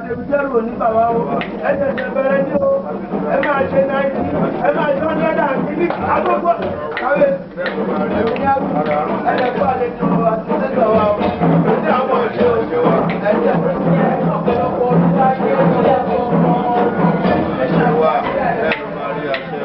àtẹ̀wéjẹ́rù ní bàbá o ẹ tẹ̀sẹ̀ bẹ̀rẹ̀ ní o ẹ máa ṣe 90 ẹ máa ṣe 100 àgbógbó káwé ẹ̀ẹ́dẹ̀kọ́ àlejò àti sẹ́gbà wa o ní àwọn ọ̀ṣẹ́ òṣèwà ẹ̀jẹ̀ ọ̀pọ̀lọpọ̀ ọdún láyé ọ̀pọ̀lọpọ̀ ọmọ ẹ̀ṣẹ̀ wa ẹ̀rọ máa rí àṣẹ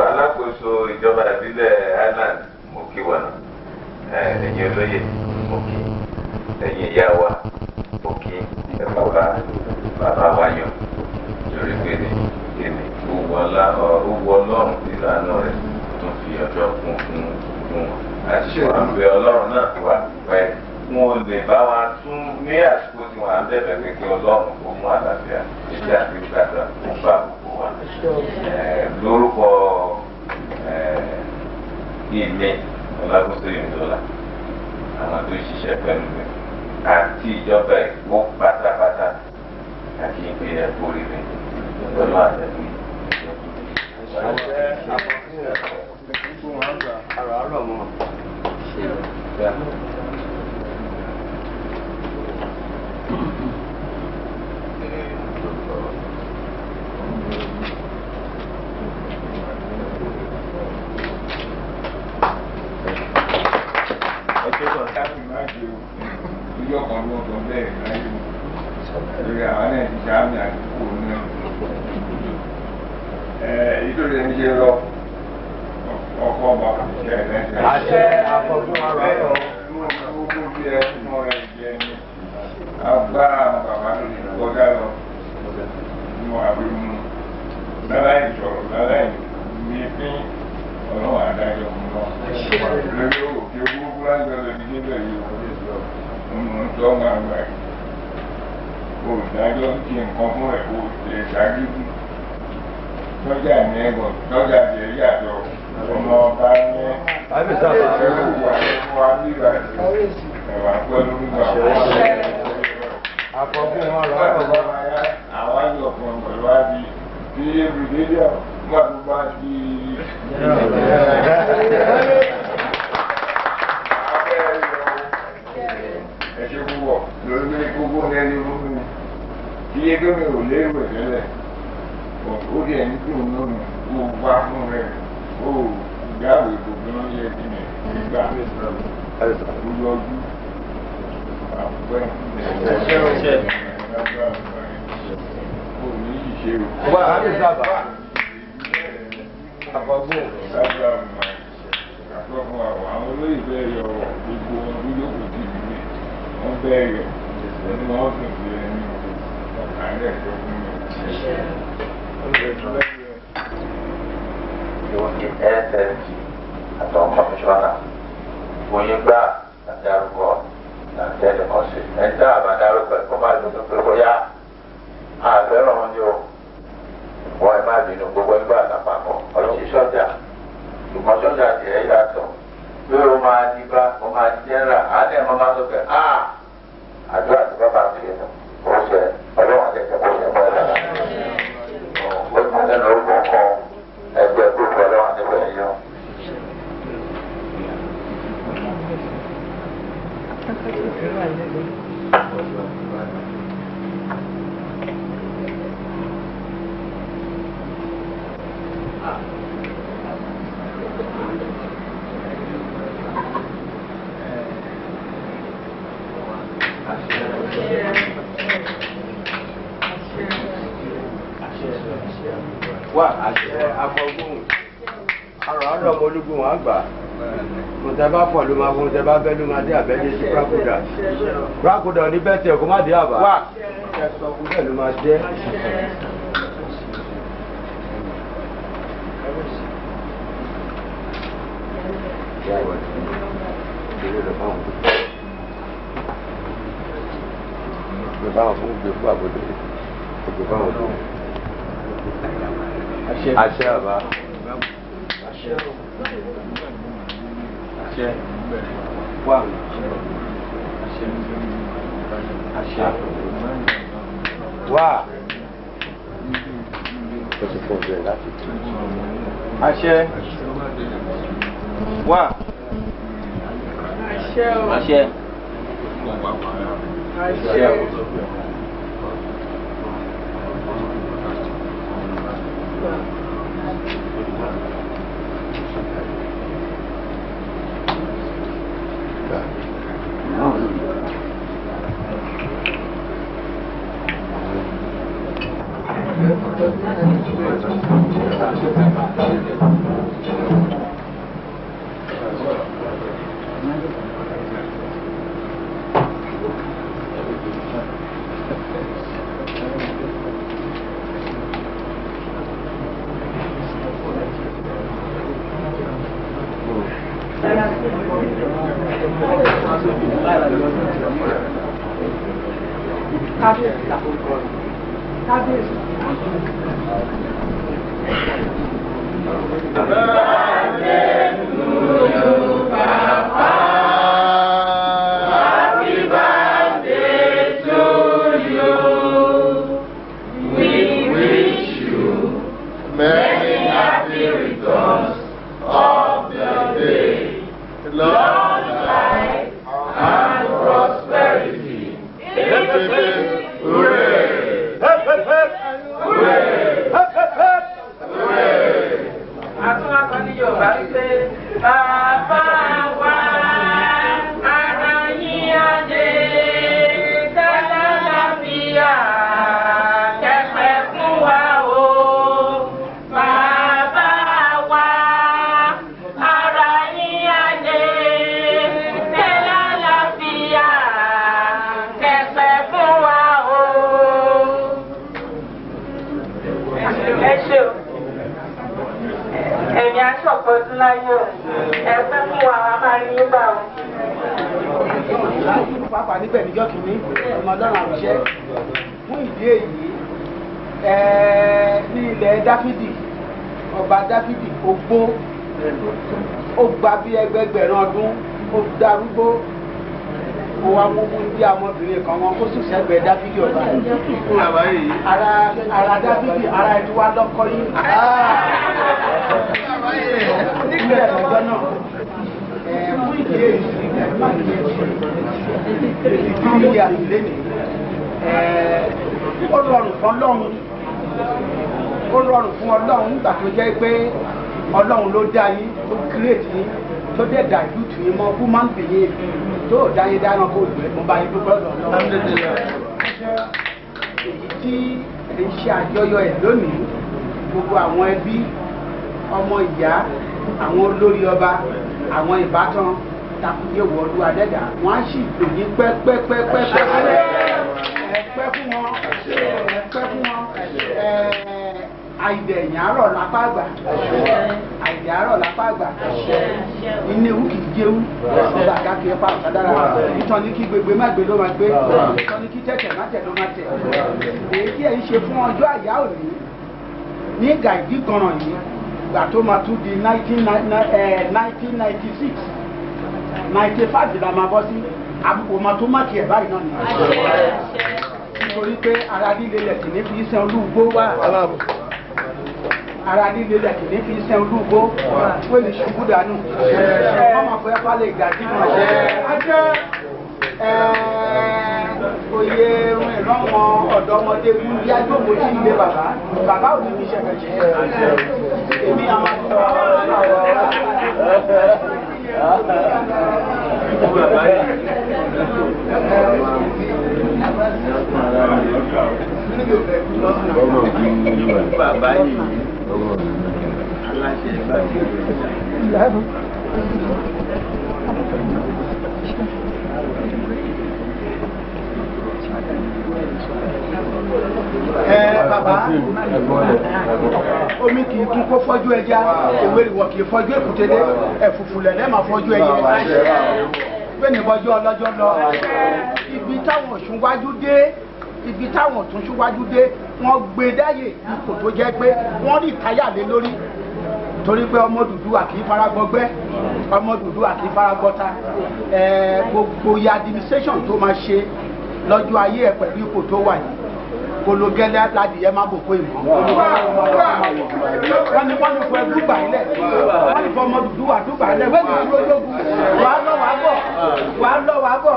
alákòóso ìjọba ìbílẹ̀ Island mo kí wọn ẹ̀yin olóyè mo kí ẹ̀yin ìyá wa mo kí bàbá wa yàn lórí pé ní kíni owó ọlọ́run ìlànà rẹ̀ tó fi ọjọ́ kún àti àbẹ ọlọ́run náà ti wà pẹ́ wọn lè bá wa tún ní àsìkò tí wọn á bẹ̀rẹ̀ pé kí ọlọ́run kó mú àlàáfíà ìdí àti ìgbàgbọ́ kó bá gbogbo wa lórúkọ ilé Ọlágúnsó Oyinlola àwọn tó ṣiṣẹ́ pẹ̀lú mi àti ìjọba ẹ̀kọ́ pátápátá àti ìpínlẹ̀ kórè mi lọ́nà àtẹ̀lé. Ìjọ kan ló ń sọ bẹ́ẹ̀ láyé lórí àwọn náà ti sáàmì àdúgbò náà. Ìtòrí ẹni ṣe lọ ọkọ̀ ọba ṣẹ̀ lẹ́sẹ̀. Àṣẹ àfọ̀gbọ́n ara rọ̀. Gbogbo bí ẹ fún ọ̀rẹ́ ìjẹ ni agbá àwọn bàbá tó ti kọjá lọ nínú àbímú láláì sọ̀rọ̀ láláì ní pín ọlọ́wọ́ adájọ́ fún lọ. Lórí òkè gbogbo láńjọ lọ ní níbẹ̀ yìí ọmọ tó máa gbà yìí. Olùdájọ́ ti nǹkan fún ẹ̀ kó lè ṣàgídí. Lọ́jà ní ẹ̀gbọ́n lọ́jà jẹ́ yàtọ̀ ọmọ ọba ní ẹ̀rọ ìwà ẹ̀fọ́ wa nígbà ẹ̀wà pẹ̀lú nígbà wọn. Àkọ́kọ́ wọn lọ ọ̀gá. Àwọn àjọ fún ọmọ ìwà di bí ebùdíjà nígbà tó bá di. Ẹ̀ṣẹ̀ púpọ̀ lórí gbogbo ẹni olómi kí ẹgbẹ́ mi ò lérò tẹ́lẹ̀ ó di ẹni tí òun lónìí kó wá fún rẹ̀ ó ìgbàwé gbogbo ló yẹ kí ni nígbà ó yọjú àpẹ́ ó ní ìṣe o. Wà á lè sábà. Àkọ́gbọ́n. Àkọ́gbọ́n àwọn olóyè bẹ́ẹ̀ yọ gbogbo ọdún yòókù tì mí wọ́n bẹ́ẹ̀ yọ ẹni wọ́n sì fi ẹni ọ̀kàlẹ̀ tó fún mi. Ìwọ̀n SSG àtàwọn kọmíṣọ́nà Oyingbá àdárúkọ àti ẹnìkanṣe ẹ̀dá àbádárúkọ ẹ̀kọ́ máa lò tó pé bóyá àfẹ́ràn wọn ni o wọ́n ẹ má bínú gbogbo ẹgbẹ́ àtàpapọ̀ ọlọ́sí sọ́jà ṣùgbọ́n sọ́jà tiẹ̀ yàtọ̀ bí o máa di bá o máa di jẹ́nra àánú ẹ̀ máa sọ pé àdúrà tí bàbá mi yẹn ó ṣe ọlọ́run àti ẹ̀jẹ̀ kó ṣe mọ́ ẹ̀ lára ó ti mú lẹ́nu orúkọ kan ẹgbẹ́ tó wà àfọ̀gùn àrò àdọ̀ ọmọ ológun wọn àgbà kò tẹ́ bá pọ̀ ló máa fún tẹ́ bá fẹ́ ló máa dé àbẹ́jẹ́ sí kúrákùdà ní bẹ́ẹ̀ tẹ̀ kó má dé àbá wà bẹ́ẹ̀ ló máa jẹ́. Báwọn fún gbé fún àbòdò gbogbo báwọn fún àṣẹ àbá àṣẹ wà àṣẹ wà ó ti fún ọbẹ̀ láti tún àṣẹ wà àṣẹ àṣẹ. Pápá níbẹ̀ níjọ́ kìíní ọmọ ọlọ́run àwùṣẹ́ fún ìdí èyí ní ilẹ̀ Dáfídì ọba Dáfídì ogbó ó gba bí ẹgbẹgbẹ̀rún ọdún ó darúgbó ó wá mú bí ọmọbìnrin kan wọn kó sì sẹ́gbẹ̀ẹ́ Dáfídì ọba ara Dáfídì ara ẹni wá lọ́kọ́ yìí nígbà ẹ̀rọ náà fún ìdí èyí ìdílé àtìlẹ́ ní ó rọrùn fún Ọlọ́run nígbà tó jẹ́ pé Ọlọ́run ló dá yín ló kírètì yín tó dẹ̀ dà ìlú tù yín mọ́ human being tó dá yín dáná kó lù ẹ́ mo bá yín dúpẹ́ lọ́dọ̀ èyí tí ẹ ń ṣe àjọyọ̀ ẹ̀ lónìí gbogbo àwọn ẹbí ọmọ ìyá àwọn olórí ọba àwọn ìbátan takuye wọlú adẹ́dà wọ́n á sì pè ní pẹ́pẹ́pẹ́pẹ́ ẹ̀pẹ́ fún wọn àìdẹ̀yìn àárọ̀ lápá àgbà àìdẹ̀ àárọ̀ lápá àgbà inú ewu kìí jẹ́wú ọba àgákẹ́ pa ọ̀sádára ìtàn ní kí gbogbo má gbé ló máa gbé ìtàn ní kí tẹ̀tẹ̀ má tẹ̀ ló máa tẹ̀ èyí tí ẹ̀ ń ṣe fún ọjọ́ àyá òní ní gàìdí kanràn yìí gbà tó máa tún di 1996 95 la máa bọ́ sí àbùkù máa tó má tiẹ̀ báyìí náà nìyẹn nítorí pé ara líle lẹ̀ kì ní fi sẹ́ olúgbó wá ara líle lẹ̀ kì ní fi sẹ́ olúgbó wọ́n lè ṣubú dànù ọmọ fẹ́ fálẹ̀ ìgbàdí náà oyè ìrànwọ́ ọ̀dọ́mọdé wú bí agbóhùn tí ilé bàbá ò ní fi ṣẹ̀fẹ̀ ṣe èmi àwọn bàbá yìí Bàbá omi kì í kún kó fọ́jú ẹja ìwé ìwọ̀ kì í fọ́jú èkúté ẹ̀fùfù lẹ̀lẹ́ máa fọ́jú ẹyẹ bẹ́ẹ̀ ni bọ́jú ọlọ́jọ́ lọ ibi táwọn òṣùwájú dé ibi táwọn tún ṣúwájú dé wọ́n gbé dáyè ipò tó jẹ́ pé wọ́n rí táyà lé lórí torí pé ọmọ Odùduwà kì í fara gbọgbẹ́ ọmọ Odùduwà kì í fara gbọta gbogbo administration tó máa ṣe lọ́jọ́ ayé ẹ̀ pẹ̀lú ipò tó wà yìí olùgẹ́lẹ́ aládìyẹ máa bò kó ìmọ̀ wọ́n ní fún ẹdúgbà ilẹ̀ wọ́n ní fún ọmọ Odùduwà dúgbà ilẹ̀ wọ́n ní fún ológun wà á lọ wà á bọ̀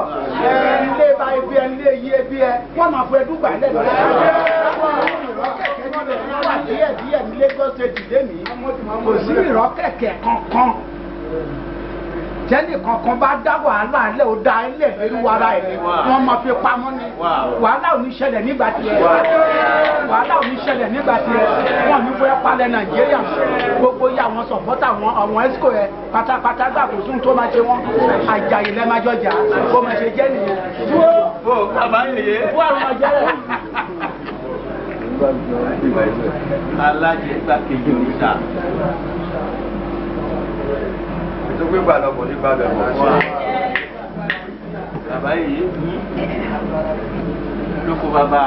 ilé bá ebi ẹ ilé yí ebi ẹ wọ́n máa fún ẹdúgbà ilẹ̀ lọ́wọ́ díẹ̀ ní Lagos State lẹ́nìí kò sí ìrọ́kẹ̀kẹ̀ kankan tẹ́lẹ̀ kankan bá dá wàhálà alẹ́ ò dá ilé ìlú wàrà ẹ̀ wọ́n máa fi pamọ́ ni wàhálà ò ní ṣẹlẹ̀ nígbà tiẹ̀ wàhálà ò ní ṣẹlẹ̀ nígbà tiẹ̀ wọ́n ní fẹ́ palẹ̀ Nàìjíríà gbogbo yà wọ́n sọ̀pọ́tà àwọn ẹ́sìkò ẹ̀ pátápátá gbà kó tún tó máa ṣe wọ́n àjàyè lẹ́ máa jọjà kó máa ṣe jẹ́ nìyẹn. Ó bàbá nìyé. wọ́n àwọn ọjọ́ rẹ̀. Alájẹgbà kejì òrìṣà. tó gbé gbà lọ́kọ̀ ní bàbá mọ́. Bàbá yìí lóko bàbá.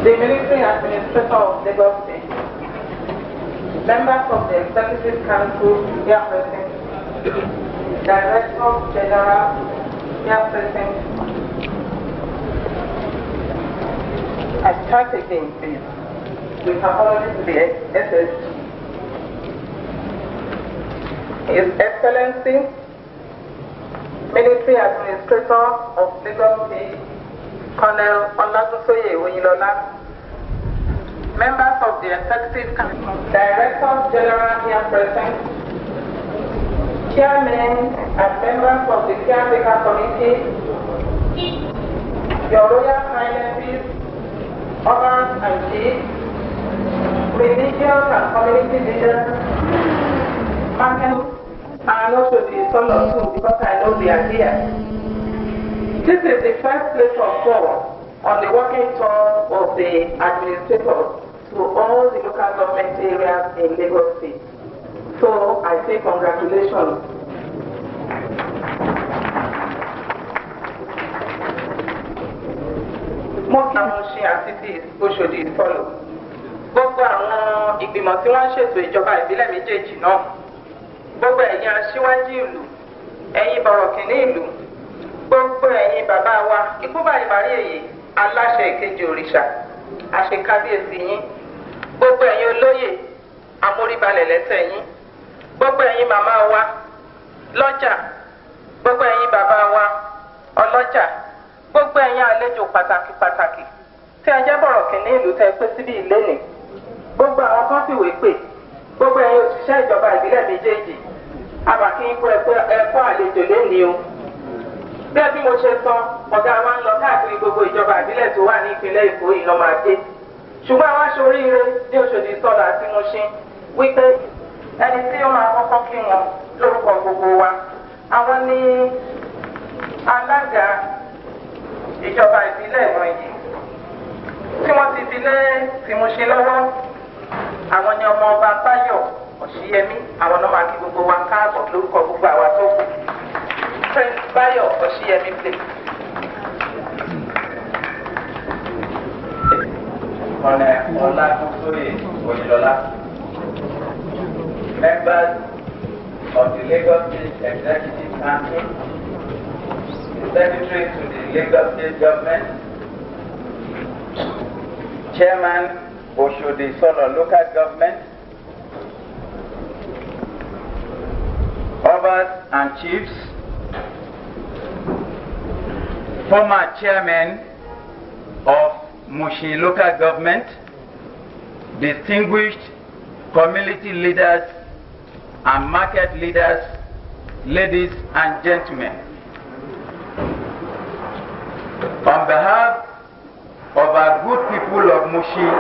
The military administrator of Lagos State members of the Executive Council here present, Director General here present. I start again, please. With apology to the SS. His Excellency, Military Administrator of Lagos State, Colonel Oyinlola, members of the Executive Council, Director General here present, Chairmen and members of the Caretaker Committee, Your Royal Highnesses, Others and Chiefs, religious and community leaders, market, and also the Isolo too, because I know they are here. This is the first place of call on the working tour of the administrators to all the local government areas in Lagos State. So I say congratulations. Mushin àti ti Oshidi Isolo. Gbogbo àwọn ìgbìmọ̀ tí wọ́n ń ṣètò ìjọba ìbílẹ̀ méjèèjì náà. Gbogbo ẹ̀yin aṣíwájú ìlú, ẹ̀yin bọ̀rọ̀kìnní ìlú, gbogbo ẹ̀yin bàbá wa, ikú bàrìbàrì èyí, aláṣẹ ìkejì òrìṣà, àṣekábíyèsí yín. Gbogbo ẹ̀yin olóyè, amóríbalẹ̀ lẹ́sẹ̀ yín. Gbogbo ẹ̀yin màmá wa, lọ́jà. Gbogbo ẹ̀yin bàbá wa, ọlọ́jà. Gbogbo ẹ̀yin àlejò pàtàkì pàtàkì tí ẹ jẹ́ bọ̀rọ̀kìnní ìlú tẹ́ pé síbí ìlénì. Gbogbo àwọn kan fìwé pè. Gbogbo ẹ̀yin òṣìṣẹ́ ìjọba ìbílẹ̀ méjèèjì. Àbàkí ikú ẹ̀kọ́ àlejò lénìí o. Bẹ́ẹ̀ bí mo ṣe sọ, ọ̀gá wa ń lọ káàkiri gbogbo ìjọba ìbílẹ̀ tó wà ní ìpínlẹ̀ Èkó ìlọ́mọ ajé. Ṣùgbọ́n àwọn aṣoríire ní Oshidi Isolo àti Mushin wípé ẹni tí ó máa kọ́kọ́ kí wọn lórúkọ gbogbo wa. Àwọn ní alága ìjọba ìbílẹ̀ ìwọ̀nyí tí wọ́n ti fi lé ti Mushin lọ́wọ́. Àwọn ni ọmọ ọba Báyọ̀ Ọ̀ṣíyẹmí, àwọn náà máa kí gbogbo wa káàbọ̀ lórúkọ gbogbo àwa tó kù. Prince Báyọ̀ Ọ̀ṣíyẹmí please. Oyinlola, members of the Lagos State Executive Council, the Secretary to the Lagos State Government, Chairman Oshidi Isolo Local Government, Obas and Chiefs, former Chairman of Mushin Local Government, distinguished community leaders and market leaders, ladies and gentlemen. On behalf of our good people of Mushin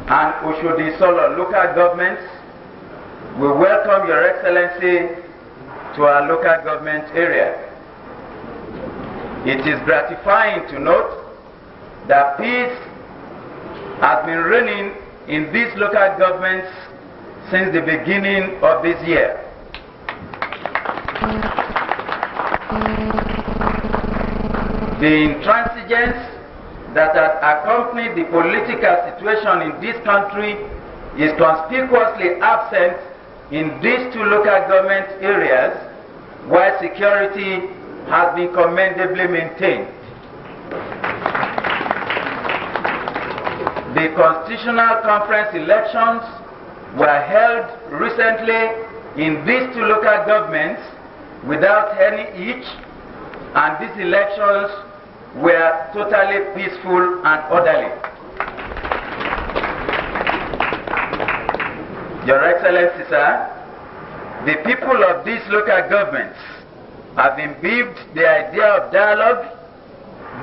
and Oshidi Isolo local governments, we welcome Your Excellency to our local government area. It is gratifying to note that peace has been reigning in these local governments since the beginning of this year. The intransigence that has accompanied the political situation in this country is conspicuously absent in these two local government areas, while security has been commendably maintained. The Constitutional Conference elections were held recently in these two local governments without any hitch, and these elections were totally peaceful and orderly. Your Excellency, sir, the people of these local governments have imbibed the idea of dialogue,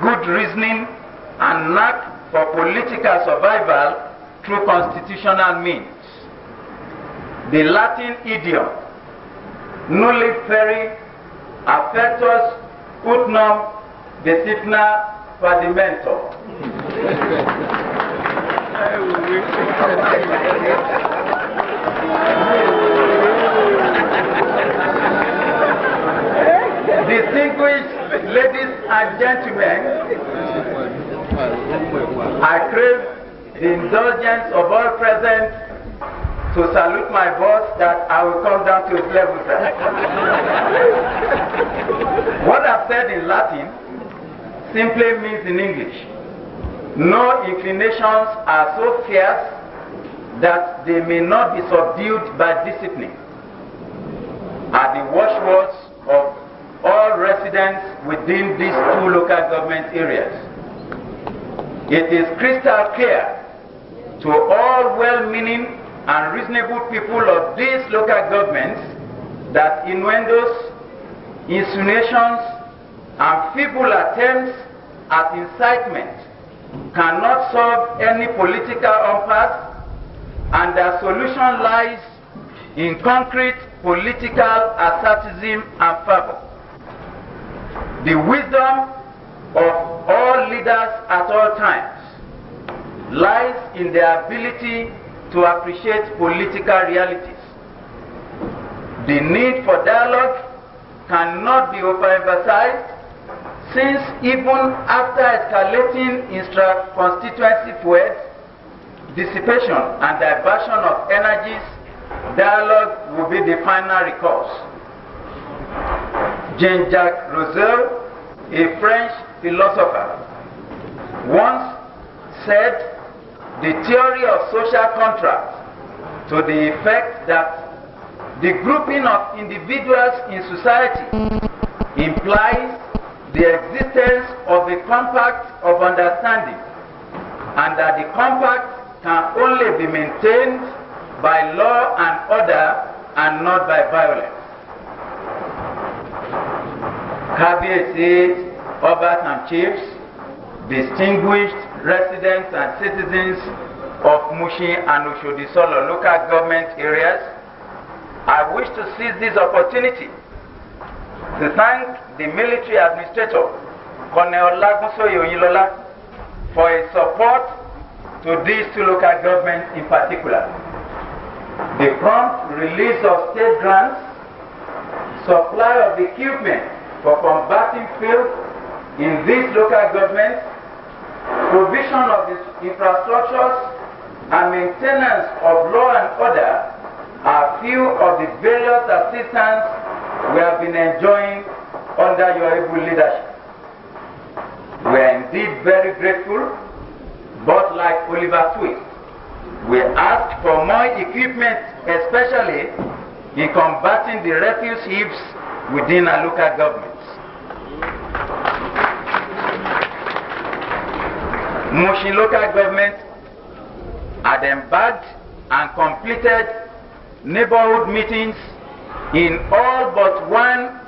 good reasoning, and knack for political survival through constitutional means. The Latin idiom, nulli feri affectus ut non decipna padimento. Distinguished ladies and gentlemen, I crave the indulgence of all present to salute my boss that I will come down to his level, sir. What I've said in Latin simply means in English, no inclinations are so fierce that they may not be subdued by discipline, are the watchwords of all residents within these two local government areas. It is crystal clear to all well-meaning and reasonable people of these local governments that innuendos, insinuations, and feeble attempts at incitement cannot solve any political impasse, and the solution lies in concrete political asceticism and fervor. The wisdom of all leaders at all times lies in their ability to appreciate political realities. The need for dialogue cannot be overemphasized, since even after escalating intra-constituency fuels, dissipation and diversion of energies, dialogue will be the final recourse. Jean-Jacques Rousseau, a French philosopher, once said the theory of social contract to the effect that the grouping of individuals in society implies the existence of a compact of understanding, and that the compact can only be maintained by law and order and not by violence. Cabinet, Obas and Chiefs, distinguished residents and citizens of Mushin and Oshidi Isolo local government areas, I wish to seize this opportunity to thank the military administrator, Colonel Oyinlola, for his support to these two local governments in particular. The prompt release of state grants, supply of equipment for combating filth in these local governments, provision of the infrastructures, and maintenance of law and order are few of the various assistance we have been enjoying under your able leadership. We are indeed very grateful, but like Oliver Twist, we ask for more equipment, especially in combating the refuse heaps within our local governments. Mushin local government had embarked and completed neighborhood meetings in all but one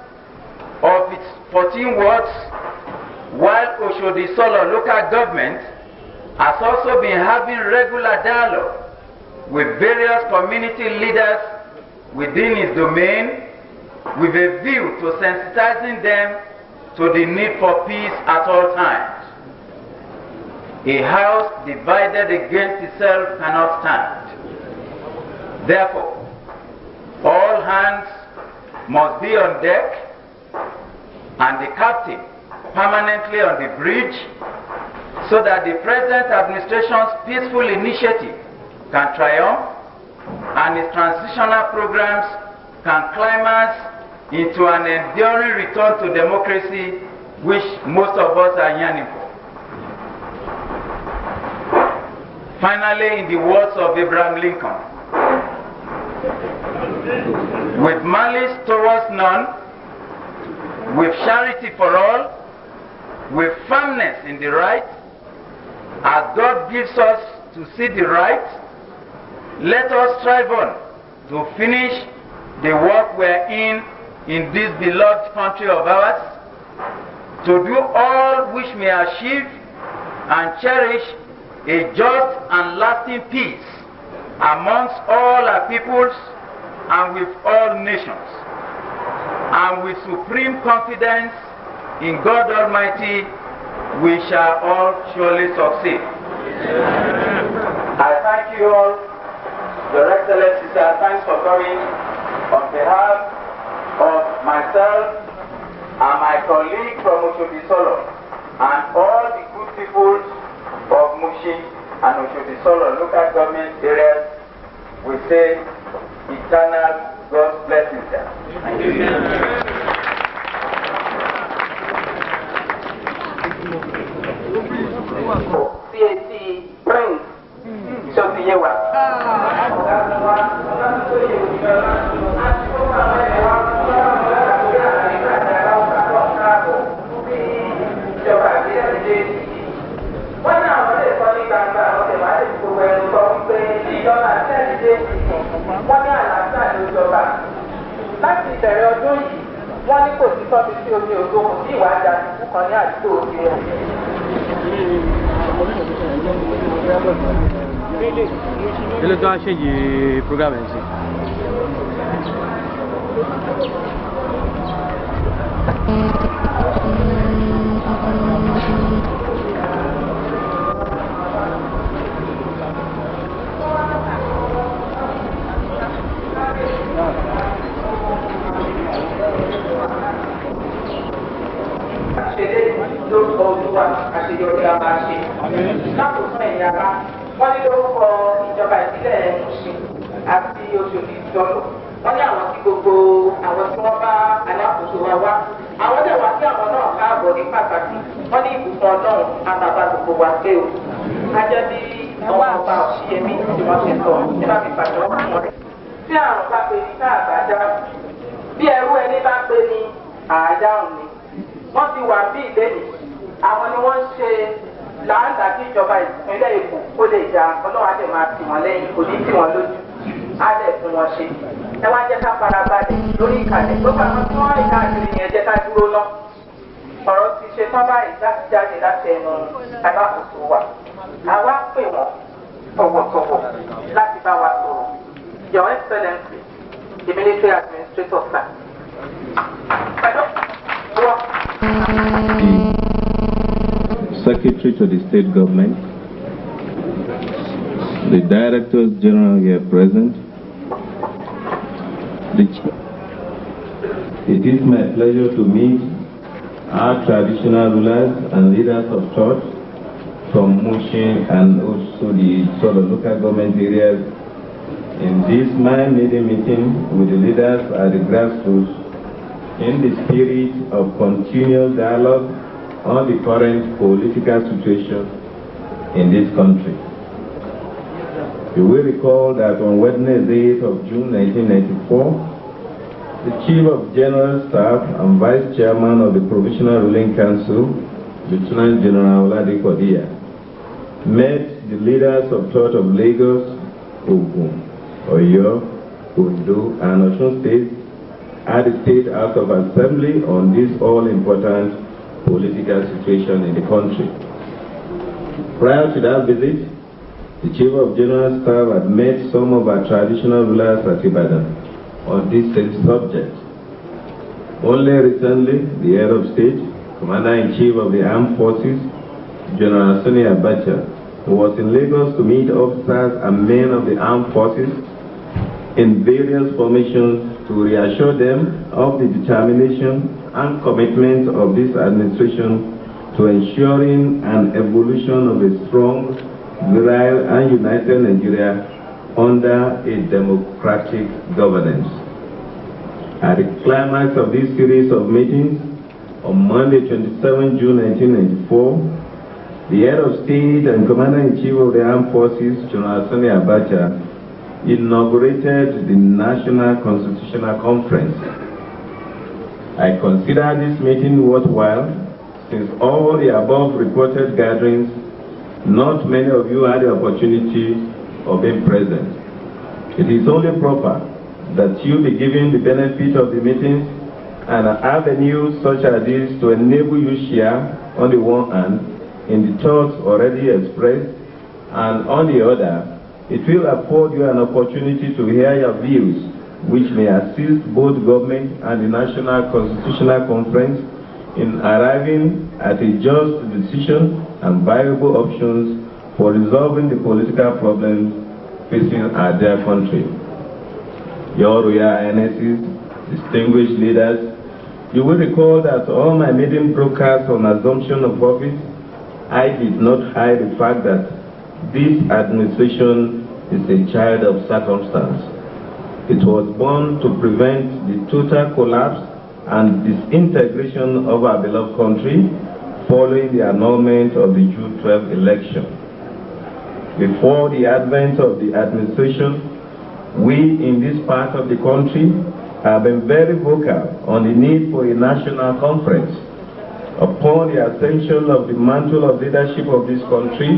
of its 14 wards, while Oshidi Isolo local government has also been having regular dialogue with various community leaders within its domain, with a view to sensitizing them to the need for peace at all times. A house divided against itself cannot stand. Therefore, all hands must be on deck, and the captain permanently on the bridge, so that the present administration's peaceful initiative can triumph and its transitional programs can climax into an enduring return to democracy, which most of us are yearning for. Finally, in the words of Abraham Lincoln, with malice towards none, with charity for all, with firmness in the right, as God gives us to see the right, let us strive on to finish the work we're in this beloved country of ours, to do all which may achieve and cherish a just and lasting peace amongst all our peoples and with all nations, and with supreme confidence in God Almighty, we shall all surely succeed. I thank you all, Your Excellency, sir. Thanks for coming on behalf of myself and my colleague from Oshidi Isolo and all the good people of Mushin and Oshidi Isolo local government areas. we say eternal God's blessings. CAC Prince Sofiyewa. Wọ́n ní àwọn lè sọ ní gbangba àwọn lè má lè fi gbogbo ẹnu sọ wípé ìjọba àtẹ̀lé wọ́n ní àlàáfíà ní ìjọba. Láti ìbẹ̀rẹ̀ ọdún yìí, wọ́n ní kò sí tọ́bi sí omi òdo kò sí ìwà àjàdùkú kan ní àdúgbò òde wọn. Kí ló tó wá ṣèyí program ẹ̀ sí? Lórúkọ Olúwa àṣeyọrí a máa ṣe. Lákòókò ẹ̀yà bá wọ́n ní lórúkọ ìjọba ìbílẹ̀ Mushin àti Oshidi Isolo. Wọ́n ní àwọn tí gbogbo àwọn tí wọ́n bá alákòóso wa wá. Àwọn dẹ̀ wá sí àwọn náà káàbọ̀ ní pàtàkì. Wọ́n ní ìbùkún Ọlọ́run àbàbà gbogbo wa pé o. A jẹ́ bí ọmọ ọba Òṣìyẹmí tí wọ́n ṣe sọ nígbà tí pàṣẹ wọn fún wọn. Tí àrùn bá pe ní káàbà dá, bí ẹrú ẹni bá pe ní àádáhùn ni. Wọ́n ti wà bí ìdẹ́nì. Àwọn ni wọ́n ń ṣe láńdà kí ìjọba ìpínlẹ̀ Èkó kó lè jà Ọlọ́run á lè máa tì wọ́n lẹ́yìn kò ní tì wọ́n lójú á lè fún wọn ṣe. Ẹ wá jẹ́ ká farabalẹ̀ lórí ìkàlẹ̀ gbogbo àwọn tí wọ́n rìn káàkiri yẹn jẹ́ ká dúró ná. Ọ̀rọ̀ ti ṣe tán báyìí láti jáde láti ẹnu alákòóso wa. Àwa pè wọ́n tọ̀wọ̀tọ̀wọ̀ láti bá wa sọ̀rọ̀. Your Excellency, the Military Administrator, sir. Secretary to the State Government, the Directors General here present, it is my pleasure to meet our traditional rulers and leaders of church from Mushin and Oshidi Isolo local government areas in this meeting with the leaders at the grassroots in the spirit of continuous dialogue on the current political situation in this country. You will recall that on Wednesday, 8th of June 1994, the Chief of General Staff and Vice Chairman of the Provisional Ruling Council, Lieutenant General Oshidi Ikeja, met the leaders of Church of Lagos, Ogun, Oyo, Ondo, and Osun State at the State House of Assembly on this all-important political situation in the country. Prior to that visit, the Chief of General Staff had met some of our traditional rulers at Ibadan on this same subject. Only recently, the head of state, Commander-in-Chief of the Armed Forces, General Oshidi Isolo, who was in Lagos to meet officers and men of the armed forces in various formations to reassure them of the determination and commitment of this administration to ensuring an evolution of a strong, virile and united Nigeria under a democratic governance. At the climax of this series of meetings, on Monday 27 June 1994, the head of state and Commander-in-Chief of the Armed Forces, General Oshidi Isolo, inaugurated the National Constitutional Conference. I consider this meeting worthwhile since all the above reported gatherings, not many of you had the opportunity of being present. It is only proper that you be given the benefit of the meetings and avenues such as this to enable you share, on the one hand, in the thoughts already expressed, and on the other, it will afford you an opportunity to hear your views, which may assist both government and the National Constitutional Conference in arriving at a just decision and viable options for resolving the political problems facing our dear country. Your Royal Highnesses, distinguished leaders, you will recall that all my maiden broadcasts on assumption of office, I did not hide the fact that this administration is a child of circumstance. It was born to prevent the total collapse and disintegration of our beloved country following the annulment of the June 12 election. Before the advent of the administration, we in this part of the country have been very vocal on the need for a national conference. Upon the ascension of the mantle of leadership of this country,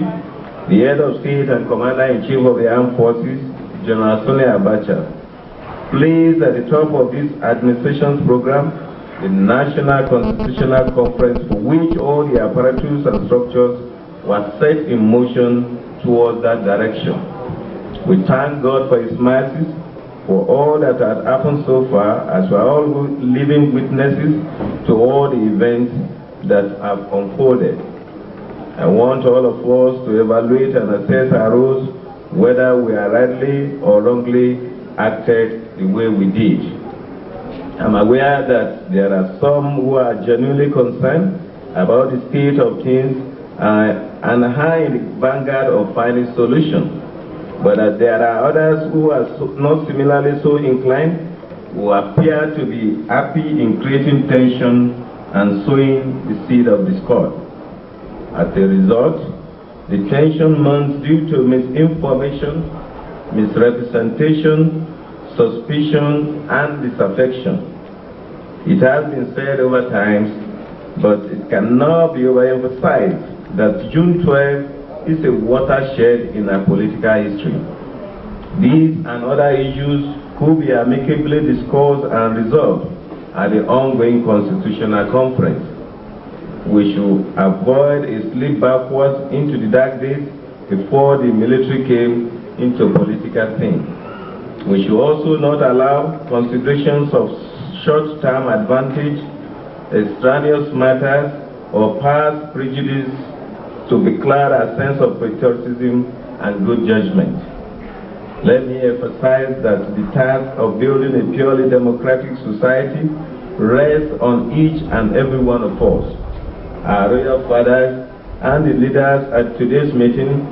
the head of state and commander-in-chief of the armed forces, General Sani Abacha, placed at the top of this administration's program the National Constitutional Conference, for which all the apparatus and structures were set in motion towards that direction. We thank God for His mercies, for all that had happened so far, as we are all living witnesses to all the events that have unfolded. I want all of us to evaluate and assess our roles, whether we are rightly or wrongly acted the way we did. I'm aware that there are some who are genuinely concerned about the state of things and are in the vanguard of finding solutions. But there are others who are not similarly so inclined, who appear to be happy in creating tension and sowing the seed of discord. As a result, the tension mounts due to misinformation, misrepresentation, suspicion, and disaffection. It has been said over times, but it cannot be overemphasized, that June 12 is a watershed in our political history. These and other issues could be amicably discussed and resolved at the ongoing Constitutional Conference. We should avoid a slip backwards into the dark days before the military came into political scene. We should also not allow considerations of short-term advantage, extraneous matters, or past prejudice to becloud our sense of patriotism and good judgment. Let me emphasize that the task of building a purely democratic society rests on each and every one of us. Our royal fathers and the leaders at today's meeting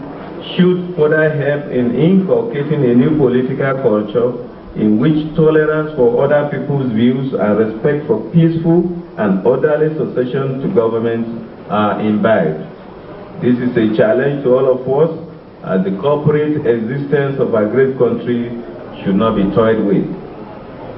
should further help in inculcating a new political culture in which tolerance for other people's views and respect for peaceful and orderly succession to government are imbibed. This is a challenge to all of us, as the corporate existence of our great country should not be toyed with.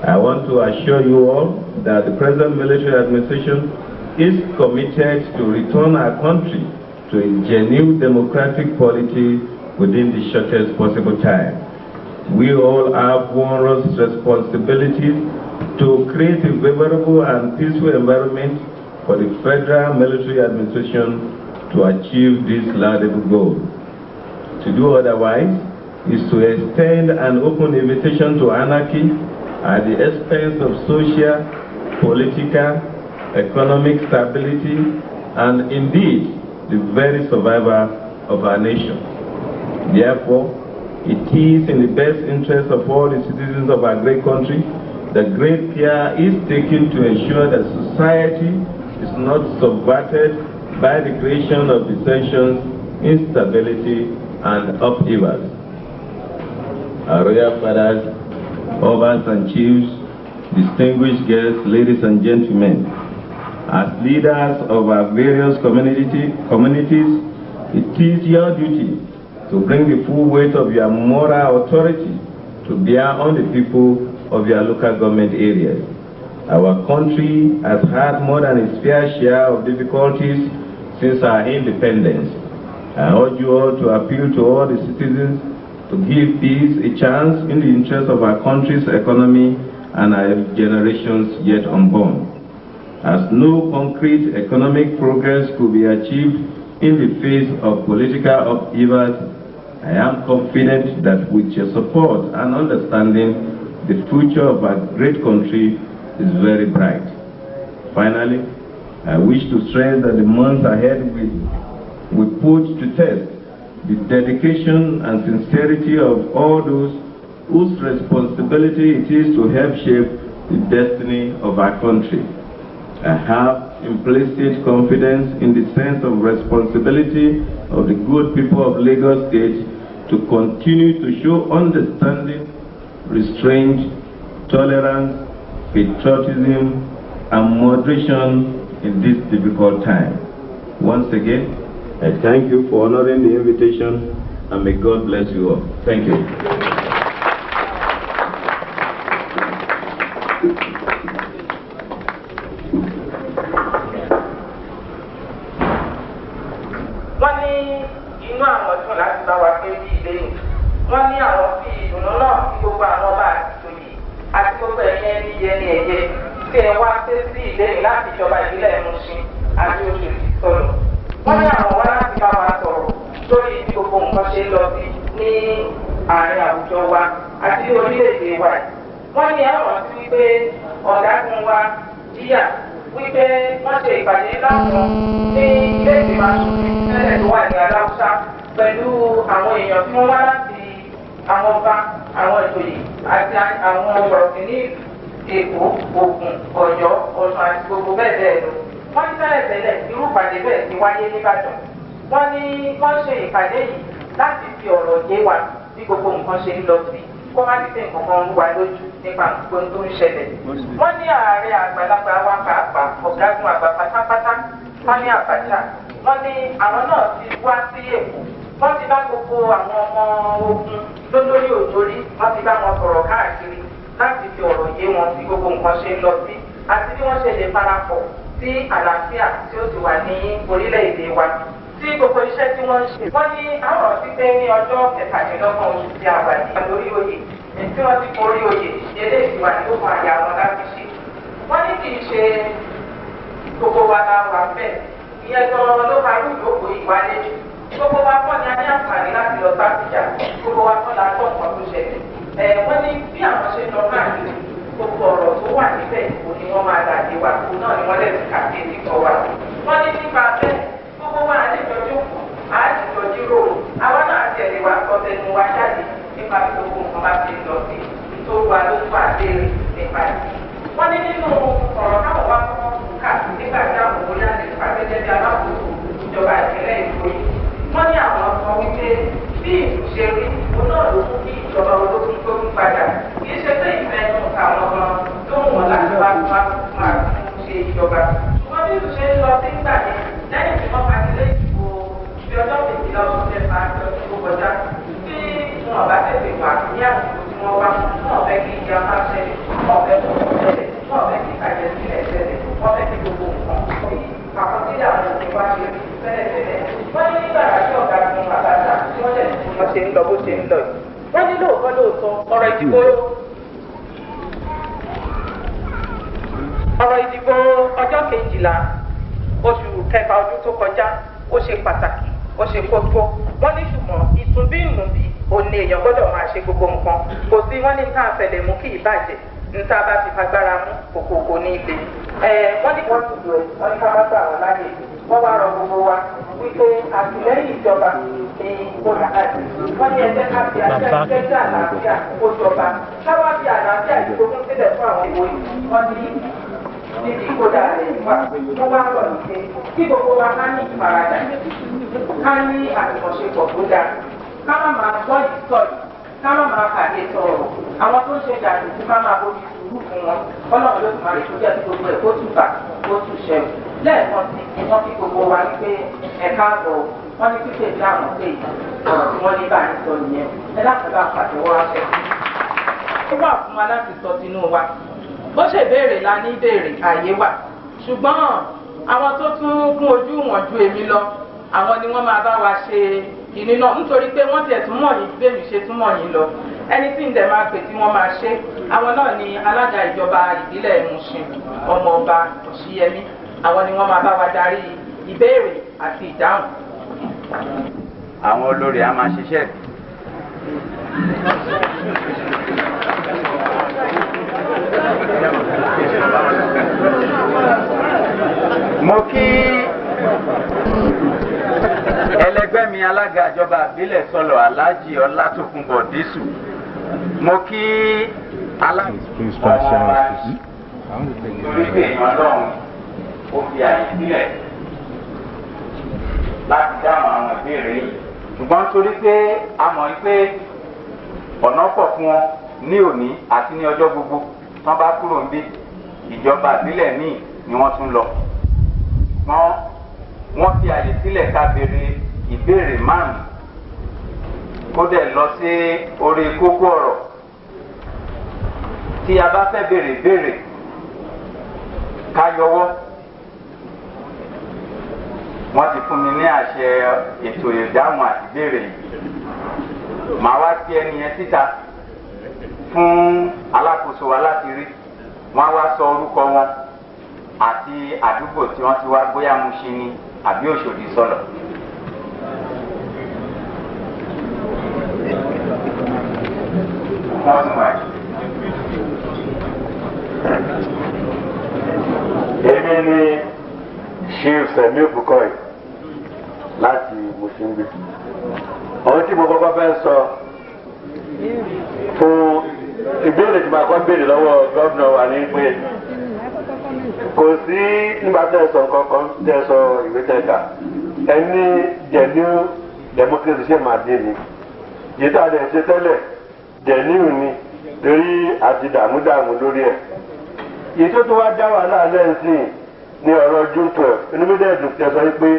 I want to assure you all that the present military administration is committed to return our country to a genuine democratic polity within the shortest possible time. We all have onerous responsibilities to create a favorable and peaceful environment for the federal military administration to achieve this laudable goal. To do otherwise is to extend an open invitation to anarchy at the expense of social, political, economic stability, and indeed the very survival of our nation. Therefore, it is in the best interest of all the citizens of our great country that great care is taken to ensure that society is not subverted by the creation of dissensions, instability, and upheavals. Our royal fathers, obas and chiefs, distinguished guests, ladies and gentlemen, as leaders of our various communities, it is your duty to bring the full weight of your moral authority to bear on the people of your local government areas. Our country has had more than its fair share of difficulties since our independence. I urge you all to appeal to all the citizens to give peace a chance in the interest of our country's economy and our generations yet unborn. As no concrete economic progress could be achieved in the face of political upheavals, I am confident that with your support and understanding, the future of our great country is very bright. Finally, I wish to stress that the months ahead will put to test the dedication and sincerity of all those whose responsibility it is to help shape the destiny of our country. I have implicit confidence in the sense of responsibility of the good people of Lagos State to continue to show understanding, restraint, tolerance, patriotism, and moderation in this difficult time. Once again, I thank you for honoring the invitation, and may God bless you all. Thank you. láti ìjọba ìbílẹ̀ Mushin àti Oshidi Isolo. Wọ́n ní àwọn wá láti bá wa sọ̀rọ̀ lórí bí gbogbo nǹkan ṣe ń lọ sí ní àárín àwùjọ wa àti orílẹ̀-èdè wa. Wọ́n ní àwọn tí wípé ọ̀gágun wa jíyà wípé wọ́n ṣe ìpàdé láwọn ní ilé ìgbìmọ̀ aṣòfin tẹ́lẹ̀ tó wà ní Aláùsá pẹ̀lú àwọn èèyàn tí wọ́n wá láti àwọn ọba, àwọn ìjòyè àti àwọn ọ̀rọ̀sìn ní Èkó, Ògùn, Ọ̀yọ́, Ọ̀ṣun àti gbogbo bẹ́ẹ̀ bẹ́ẹ̀ lọ. Wọ́n ní tẹ́lẹ̀tẹ́lẹ̀ irú ìpàdé bẹ́ẹ̀ ti wáyé nìbàdàn. Wọ́n ní wọ́n ṣe ìpàdé yìí láti fi ọ̀rọ̀ yé wa bí gbogbo nǹkan ṣe ń lọ sí kó má ti tẹ̀ nǹkan kan ń wá lójú nípa nǹkan tó ń ṣẹlẹ̀. Wọ́n ní ààrẹ àgbàlagbà wa pàápàá ọ̀gágun àgbà pátápátá wọ́n ní Abacha. Wọ́n ní àwọn náà ti wá sí Èkó. Wọ́n ti bá gbogbo àwọn ọmọ ogun lólórí òjòrí, wọ́n ti bá wọn sọ̀rọ̀ káàkiri láti fi ọ̀rọ̀ yé wọn bí gbogbo nǹkan ṣe ń lọ sí àti bí wọ́n ṣe lè parapọ̀ sí àlàáfíà tí ó ti wà ní orílẹ̀-èdè wa. Tí gbogbo iṣẹ́ tí wọ́n ń ṣe. Wọ́n ní àwọn ti pé ní ọjọ́ kẹtàdínlọ́gbọ̀n oṣù tí a wà ní lórí oyè tí wọ́n ti forí oyè ilé ìwà ní gbogbo àyà wọn láti ṣe. Wọ́n ní kì í ṣe gbogbo wa la wà bẹ́ẹ̀. Ìyẹn gan-an ló máa rú ìjókòó ìwálé. Gbogbo wa kọ́ ni a ní àǹfààní láti lọ sáfìjà. Gbogbo wa kọ́ la gbọ́ nǹkan tó ṣẹlẹ̀. Wọ́n ní bí àwọn ṣe lọ káàkiri gbogbo ọ̀rọ̀ tó wà níbẹ̀ kò ní wọ́n máa dàdé wa kó náà ni wọ́n lè fi kàkéèdì kọ́ wa. Wọ́n ní nípa bẹ́ẹ̀ gbogbo wa àdéjọ jókòó àdéjọ jíròrò àwa náà tẹ̀lé wa sọ tẹnu wa jáde nípa bí gbogbo nǹkan bá ti lọ sí nítorí wa ló fà léèrè nípa yìí. Wọ́n ní nínú ọ̀rọ̀ táwọn wá kọ́ kà nígbà tí àwọn òwúrọ̀ àti ìpàdé bí alákòóso ìjọba ìpínlẹ̀ Èkó yìí. Wọ́n ní àwọn sọ wípé bí ìlú ṣe rí òun náà ló mú kí ìjọba ológun tó ń padà kì í ṣe pé ìfẹ́ inú àwọn ọmọ tó ń wọ̀n láti wá máa ṣe ìjọba. Wọ́n bí ìlú ṣe ń lọ sí ìgbà yẹn lẹ́yìn tí wọ́n pàṣẹ lé ìbò ibi ọjọ́ kejìlá oṣù kẹfà àti ọdún tó kọjá tí wọn bá tètè wà ní àsìkò tí wọ́n wá wọn fẹ́ kí ìyá máa ṣẹlẹ̀ wọn fẹ́ kó ṣẹlẹ̀ wọn fẹ́ kí ìkàjẹ́ sílẹ̀ ṣẹlẹ̀ wọn fẹ́ kí gbogbo nǹkan àwọn tí àwọn òfin wá ṣe tẹ́lẹ̀tẹ́lẹ̀. Wọ́n ní nígbà tí ọ̀gá fún Abacha tí wọ́n tẹ̀lé fún wọn ṣe ń lọ bó ṣe ń lọ yìí. Wọ́n ní lóòótọ́ ọ̀rọ̀ ìdìbò ọjọ́ kejìlá oṣù kẹfà ọdún tó kọjá ó ṣe pàtàkì ó ṣe kókó. Wọ́n ní ṣùgbọ́n ìtúnbí ìnùbí òní èèyàn gbọ́dọ̀ máa ṣe gbogbo nǹkan. Kò sí wọ́n ní ká àfẹlẹ̀ mú kí ìbàjẹ́ níta bá ti fagbára mú kòkòkò ní ilé. Wọ́n ní wọ́n ti lò ẹ̀ wọ́n ní ká bá gbà wọ́n láyè. Wọ́n wá rọ gbogbo wa wípé àtìlẹ́yìn ìjọba ní olùkàdì. Wọ́n ní ẹgbẹ́ ká fi àjẹjẹ́ àlàáfíà kó jọba. Káwá fi àlàáfíà ìgbógun sílẹ̀ fún àwọn ìwé. Wọ́n ní níbi ìkódà rẹ̀ wà. Wọ́n wá rọ̀ nípe kí gbogbo wa ká ní ìfaradà. Ká ní àjùmọ̀ṣepọ̀ tó dáa. Ká má máa gbọ́ ìsọ̀yì. Ká má máa kàdé sọ̀rọ̀. Àwọn tó ń ṣe jàǹdùkú ká máa bójú sùúrù fún wọn. Ọlọ́run ló ti máa lè tó jẹ́ gbogbo ẹ̀ kó túbà kó tù ṣẹ́wù. Lẹ́ẹ̀kan sí wọ́n fi gbogbo wa wípé ẹ̀ka àbọ̀ wọ́n ní pípé tí àwọn pé ọ̀rọ̀ tí wọ́n ní bá ń sọ nìyẹn. Ẹ láti bá pàtẹ́wọ́ aṣọ. Ó wà fún wa láti sọ tinú wa. Bó ṣe béèrè la ní béèrè àyè wà. Ṣùgbọ́n àwọn tó tún kún ojú wọn ju èmi lọ, àwọn ni wọ́n máa bá wa ṣe ìní náà nítorí pé wọ́n tiẹ̀ tún mọ̀ yín bẹ́ẹ̀ mi ṣe tún mọ̀ yín lọ. Ẹni tí ń dẹ̀ máa pè tí wọ́n máa ṣe, àwọn náà ni alága ìjọba ìbílẹ̀ Mushin, ọmọọba Òṣìyẹmí. Àwọn ni wọ́n máa bá wa darí ìbéèrè àti ìdáhùn. Àwọn olórí a máa ṣiṣẹ́. Mo kí ẹlẹgbẹ́ mi alága ìjọba ìbílẹ̀ Isolo Alhaji Ọlátòkunbọ̀ Dísù. Mo kí alága ọmọ torí pé èèyàn lọ́hùn ó fi àyè sílẹ̀ láti dáhùn àwọn ìbéèrè yìí ṣùgbọ́n torí pé a mọ̀ pé ọ̀nà pọ̀ fún wọn ní òní àti ní ọjọ́ gbogbo tán bá kúrò níbí ìjọba ìbílẹ̀ míì ni wọ́n tún lọ. Wọ́n fi àyè sílẹ̀ ká béèrè ìbéèrè márùn-ún kó dẹ̀ lọ sí orí kókó ọ̀rọ̀. Tí a bá fẹ́ béèrè ìbéèrè ká yọwọ́. Wọ́n ti fún mi ní àṣẹ ètò ìdáhùn àti ìbéèrè yìí. Màá wá sí ẹni yẹn síta fún alákòóso wa láti rí. Wọ́n á wá sọ orúkọ wọn àti àdúgbò tí wọ́n ti wá bóyá Mushin ni àbí Oshidi Isolo. Èmi ni Chief Semi Bukoy láti Mushin gbé. Ohun tí mo kọ́kọ́ fẹ́ sọ fún ìbéèrè tí màá kọ́ béèrè lọ́wọ́ gómìnà wa ní pé kò sí nígbà tẹ́ sọ kankan tẹ́ sọ ìwé tẹ́ka ẹni jẹ̀níù democracy ṣe máa dé ni yìí tá a lè ṣe tẹ́lẹ̀ jẹ̀níù ni torí àti dààmú lórí ẹ̀. Yìí tó wá dá wàhálà lẹ́sìn ní ọ̀rọ̀ June 12 inú mi dẹ̀ dùn tẹ́ sọ pé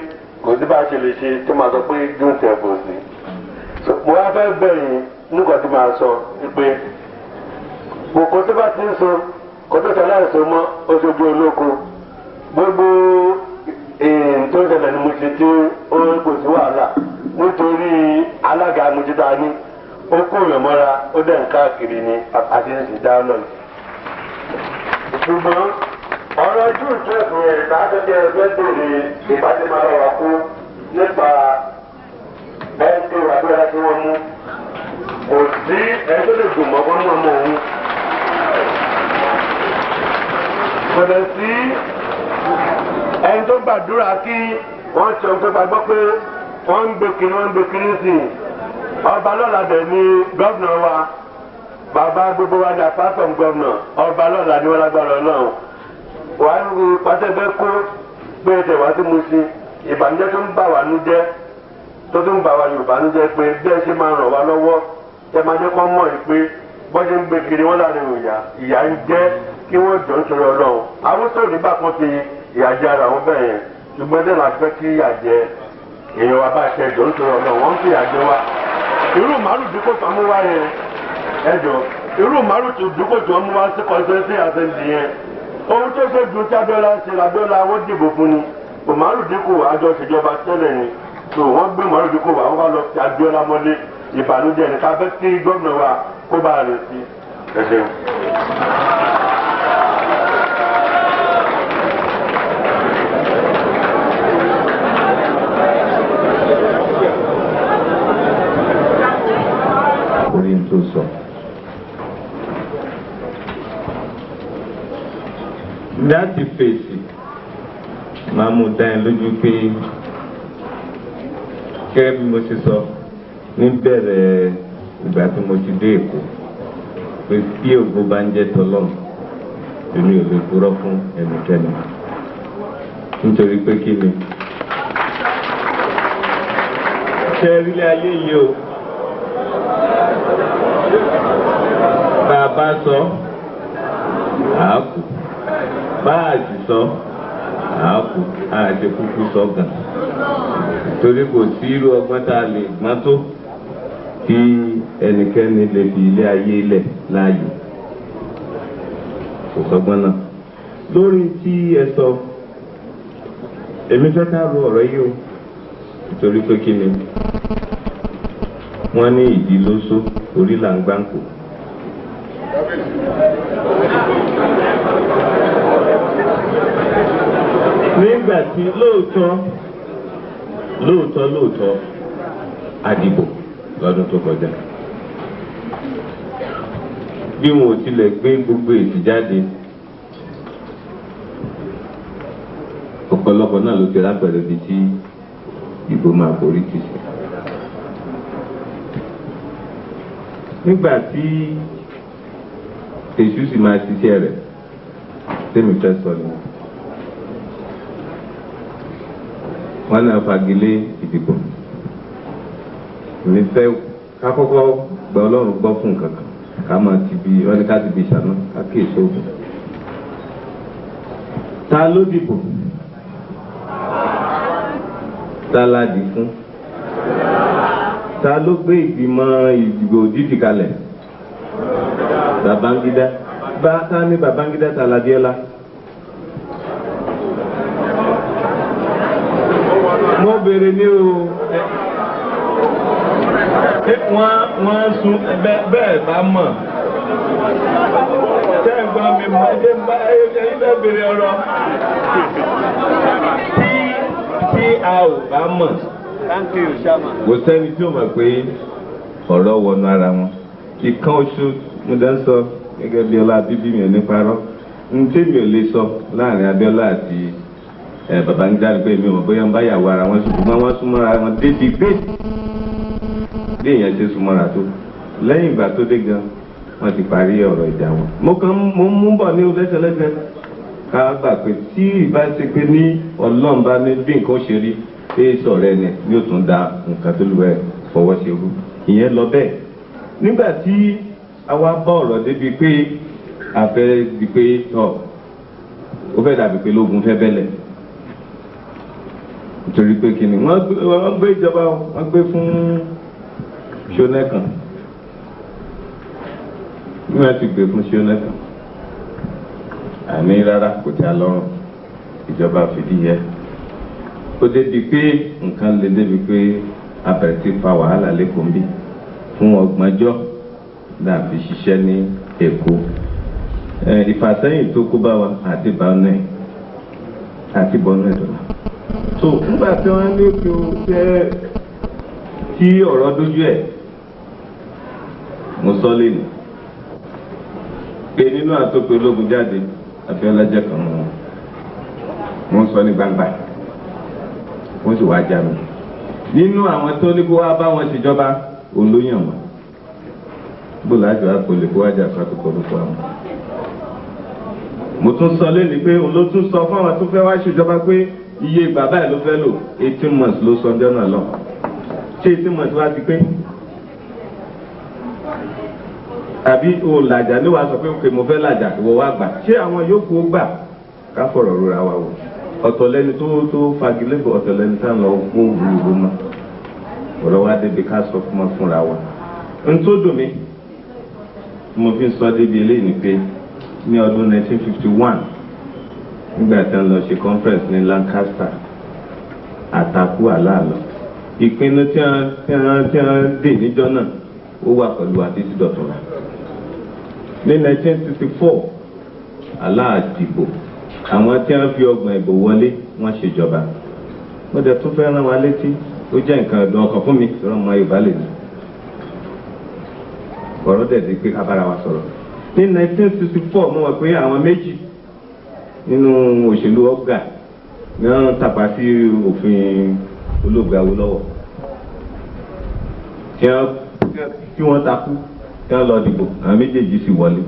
kò sí bá a ṣe lè ṣe tó máa sọ pé June 12 kò sí. Mo wá fẹ́ bẹ̀yìn nígbà tí màá sọ pé kò tó bá ti ń sọ kò tó tẹ̀lé àìsàn mọ́ oṣooṣù olóko gbogbo tó ń ṣẹlẹ̀ ní Mushin tí ó kò sí wàhálà nítorí alága Mushin tá a ní ó kó ìrìn mọ́ra ó dẹ̀ ń káàkiri ní àti ń sì dáná. Ṣùgbọ́n ọ̀rọ̀ June 12 yẹn láti ẹgbẹ́ bèrè ìpàdé máa lọ wà kú nípa ẹni tó wà gbéra tí wọ́n mú kò sí ẹni tó lè dùn mọ́ fún ọmọ òun. Kò dẹ̀ sí ẹni tó gbàdúrà kí wọ́n ṣe ohun tó gbàgbọ́ pé wọ́n ń gbé kiri sí i. Ọba lọ́la dẹ̀ ni gómìnà wa bàbá gbogbo wa ní apart from gómìnà ọba lọ́la ni wọ́n lágbára Ọlọ́run. Wà á ru pàṣẹfẹ́ kó pé ẹsẹ̀ wá sí Mushin ìbànújẹ́ tó ń bà wá nú jẹ́ tó tún bà wá Yorùbá nú jẹ́ pé bẹ́ẹ̀ ṣe máa ràn wá lọ́wọ́ ẹ máa jẹ́ kó mọ̀ yìí pé bọ́jú ń gbé kiri wọ́n láàrin ìyá ń jẹ́ kí wọ́n jọ ń sọ̀rọ̀ Ọlọ́run. Awúsọ̀ nígbà kan ti ìyà jẹ ara wọn bẹ́ẹ̀ yẹn ṣùgbọ́n ẹ̀dẹ̀ máa fẹ́ kí ìyà jẹ èèyàn wa bá ṣe jọ ń sọ̀rọ̀ Ọlọ́run wọ́n ń fi ìyà jẹ wa. Irú màálù dúkò tó mú wá yẹn ẹjọ́ irú màálù tó dúkò tó mú wá sí kọ́ńtẹ́ńtì àtẹ̀ǹdì yẹn ohun tó ṣe ju tí Abíọ́lá ṣe l'Abíọ́lá wọ́n dìbò fún ni kò màálù dínkù àjọ ìṣèjọba tẹ́lẹ̀ ni tó wọ́n gbé màálù dínkù wá wọ́n wá lọ sí Abíọ́lá mọ́lé ìbànújẹ́ ní ká fẹ́ kí gómìnà wa kó bá a lè sí ẹ̀ṣẹ̀. Orí ń tó sọ. Láti fèsì máa mú dá ẹ lójú pé gẹ́gẹ́ bí mo ti sọ níbẹ̀rẹ̀ ìgbà tí mo ti dé Èkó pé bí ògo bá ń jẹ́ tọlọ́run èmi ò lè purọ́ fún ẹnikẹ́ni nítorí pé kí ni ṣe rílé ayé yìí o bá a bá sọ àákù bá a sì sọ àákù àṣekúkú sọ gan torí kò sí irú ọgbọ́n tá a lè gbọ́n tó kí ẹnikẹ́ni lè fi ilé ayé lẹ̀ láàyè kò sọgbọ́n náà lórí tí ẹ sọ èmi fẹ́ ká ro ọ̀rọ̀ yìí o nítorí pé kí ni wọ́n ní ìdí lóṣó orí là ń gbáǹkó. nígbà tí lóòótọ́ àdìbò lọ́dún tó kọjá bí wọn ò tilẹ̀ gbé gbogbo èsì jáde ọ̀pọ̀lọpọ̀ náà ló ti rápẹ̀rẹ̀ bíi tí ìbò máa borí ti sí. nígbà tí èṣù sì máa ṣiṣẹ́ rẹ̀ tẹ́mi fẹ́ sọ ni wọ́n náà fagilé ìdìbò mi fẹ́ ká kọ́kọ́ gba Ọlọ́run gbọ́ fún nǹkan kan ká máa ti bi wọ́n ní ká ti bi ìṣáná ká kí èso ògùn. Ta ló dìbò? Ta la dì fún? Ta ló gbé ìgbìmọ̀ ìdìbò dídì kalẹ̀? Babangida. Ta ni Babangida Taladiola? Mo bèrè ní o wọ́n sún bẹ́ẹ̀ bá mọ̀ tẹ́gbọ́n mi mọ̀ ẹgbẹ́ bá ẹgbẹ́ bèrè ọ̀rọ̀ tí a ò bá mọ̀ kò sẹ́ni tí ó mọ̀ pé ọ̀rọ̀ wọnú ara wọn ìkan oṣù mo dá ń sọ gẹ́gẹ́ bí ọlá bíbí mi ò ní parọ́ n tí mi ò lè sọ láàrin Abíọ́lá àti Babangida pé mi ò mọ̀ bóyá ń bá yàwó ara wọn ṣùgbọ́n wọ́n súnmọ́ ara wọn débi gbé bí èèyàn ṣe súnmọ́ra tó lẹ́yìn ìgbà tó dé gan wọ́n ti parí ọ̀rọ̀ ìjà wọn. mo mú bọ̀ ní lẹ́sẹ̀lẹ́sẹ̀ ká gbà pé tí ìbá ṣe pé ní Ọlọ́run bá ní bí nǹkan ṣe rí pé sọ̀rọ̀ ẹni ni ó tún da nǹkan tó lù ẹ́ fọwọ́ ṣe rú ìyẹn lọ bẹ́ẹ̀. nígbà tí àwa bá ọ̀rọ̀ débi pé àfẹ́ di pé ó fẹ́ dàbí pé lógun fẹ́ bẹ́lẹ̀ nítorí pé kí ni wọ́n gbé ìjọba wọ́n gbé fún Ṣónẹ́kàn ní wọ́n ti gbé fún Ṣónẹ́kàn àní rárá kò tí a lọ́rùn ìjọba fìdí yẹ ó débi pé nǹkan lè débi pé abẹ̀rẹ̀ ti fa wàhálà lẹ́kọ̀ọ́ ń bí fún ọgbọ̀njọ́ dàbí ṣiṣẹ́ ní Èkó ìfàsẹ́yìn tó kó bá wa àti bọ́ọ̀nù ẹ̀dọ́là so nígbà tí wọ́n ní kí o jẹ́ tí ọ̀rọ̀ dójú ẹ̀ mo sọ lẹ́nu pé nínú àtòpé ológun jáde Abíọ́lá jẹ́ kan mọ́ wọn sọ ní gbangba wọ́n sì wá já mi nínú àwọn tó ní kó wá bá wọn ṣèjọba olóyàn wọn gbọ́dọ̀ àjọ àpòlè kó wájà fàkókò lóko àwọn. mo tún sọ lẹ́nu pé òun ló tún sọ fún àwọn tó fẹ́ wá ṣèjọba pé iye ìgbà báyìí ló fẹ́ lò 18 months ló sọ ọjọ́ náà lọ ṣé 18 months wá ti pé àbí o làjà ní wàá sọ pé òkè mo fẹ́ làjà ìwọ wá gbà ṣé àwọn yòókù ó gbà ká fọ̀rọ̀ rora wa wò ọ̀tọ̀ lẹ́ni tó fagilébò ọ̀tọ̀ lẹ́ni tá lọ kó wúwo mọ́ ọ̀rọ̀ wa débi ká sọ fúnra wa n tó dùn mí mo fi sọ débi eléyìí ni pé ní ọdún 1951 nígbà tí wọ́n lọ ṣe conference ní Lancaster àtàkù àlàálọ̀ ìpinnu tí wọ́n dè níjọ́ náà ó wà pẹ̀lú àtìsí dọ̀tọ̀lá ní 1964 aláàdìbò àwọn tí wọ́n fi ọgbọ̀n ìbò wọlé wọ́n ṣèjọba mo dẹ̀ tún fẹ́ rán wa létí ó jẹ́ nǹkan ẹ̀dùn ọkàn fún mi lọ́rọ̀ ọmọ Yorùbá lè ní ọ̀rọ̀ dẹ̀ di pé ká bára wa sọ̀rọ̀ ní 1964 mo mọ̀ pé àwọn méjì nínú òṣèlú ọgbà ní wọ́n tàpá sí òfin olóògbé Awólọ́wọ̀ tí wọ́n takú tí wọ́n lọ dìbò àwọn méjèèjì sì wọlé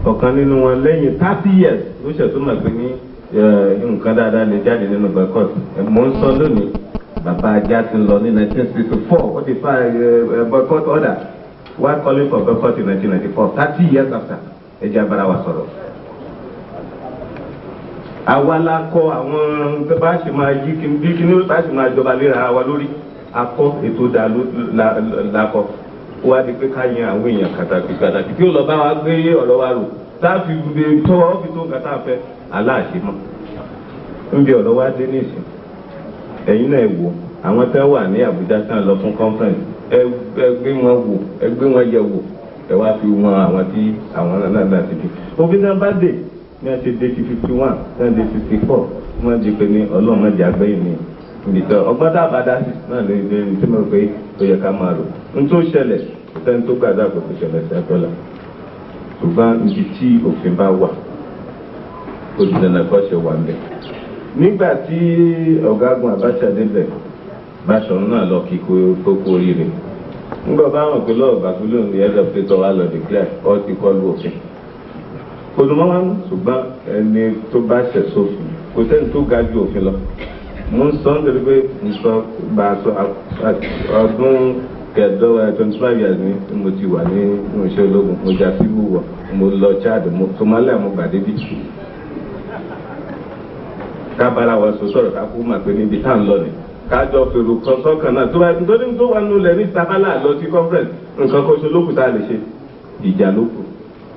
ọ̀kan nínú wọn lẹ́yìn 30 years ló ṣètò mọ̀ pé ní nǹkan dáadáa lè jáde nínú boycott mo ń sọ lónìí bàbá ajá ti lọ ní 1964 ó ti fa boycott order why calling for boycott in 1994 30 years after ẹ jẹ́ abára wa sọ̀rọ̀. àwa la kọ àwọn bá ṣe máa yí bí kíní bá ṣe máa jọba léra wa lórí akọ ètò dà lakọ wá di pé ká yan àwọn èèyàn kàtàkì kí ó lọ bá wa gbé ọ̀rọ̀ wa rò táàfin tọwọ́ fi tó nǹkan tá a fẹ́ aláàṣẹ mọ́ níbi ọ̀rọ̀ wa dé nísìn ẹ̀yin náà wò àwọn tẹ́ wà ní Àbújá tí wọ́n lọ fún conference ẹ gbé wọn wò ẹ gbé wọn yẹ̀ wò ẹ wá fi wọn àwọn tí àwọn náà ti di òfin náà bá dé ní ẹ ṣe dé ti 51 náà dé 64 wọ́n di pé ní ọlọ́run ẹ̀jẹ̀ àgbẹ̀yìn ni ìdìtọ̀ ọgbọ́n tá a bá dá sí náà lè dé ní tí mo pé ó yẹ ká máa rò n tó ṣẹlẹ̀ kò sẹ́ni tó gbàdá kò tó ṣẹlẹ̀ sí Abíọ́lá ṣùgbọ́n ibi tí òfin bá wà ó ti dẹ̀nà kọ́ ṣe wà ń bẹ̀. nígbà tí ọ̀gágun Abacha débẹ̀ Báṣọ̀run náà lọ kí kókó oríire nígbà bá wọn pé lọ́ọ̀ bàtúlò ní ẹ̀rọ pé tọ́ wa lọ declare ọ́ ti kọ́ lu òfin olùmọ́ wa ṣùgbọ́n ẹni tó bá ṣẹ̀ sófin kò sẹ́ni tó ga ju òfin lọ mo ń sọ nítorí pé nǹkan bá a sọ ọdún kẹ̀dọ́ 25 years ni mo ti wà ní iṣẹ́ ológun mo jà civil war mo lọ Chad mo Somalia mo gbà débi kábàárà wa sọ sọ̀rọ̀ ká kú mà pé níbi tá à ń lọ ni kájọ fèrò kọ̀ọ̀kan náà tó bá nítorí tó wà nínú ilẹ̀ ní sábàlá lọ sí conference nǹkan kan ṣe lókùn tá a lè ṣe ìjà lókùn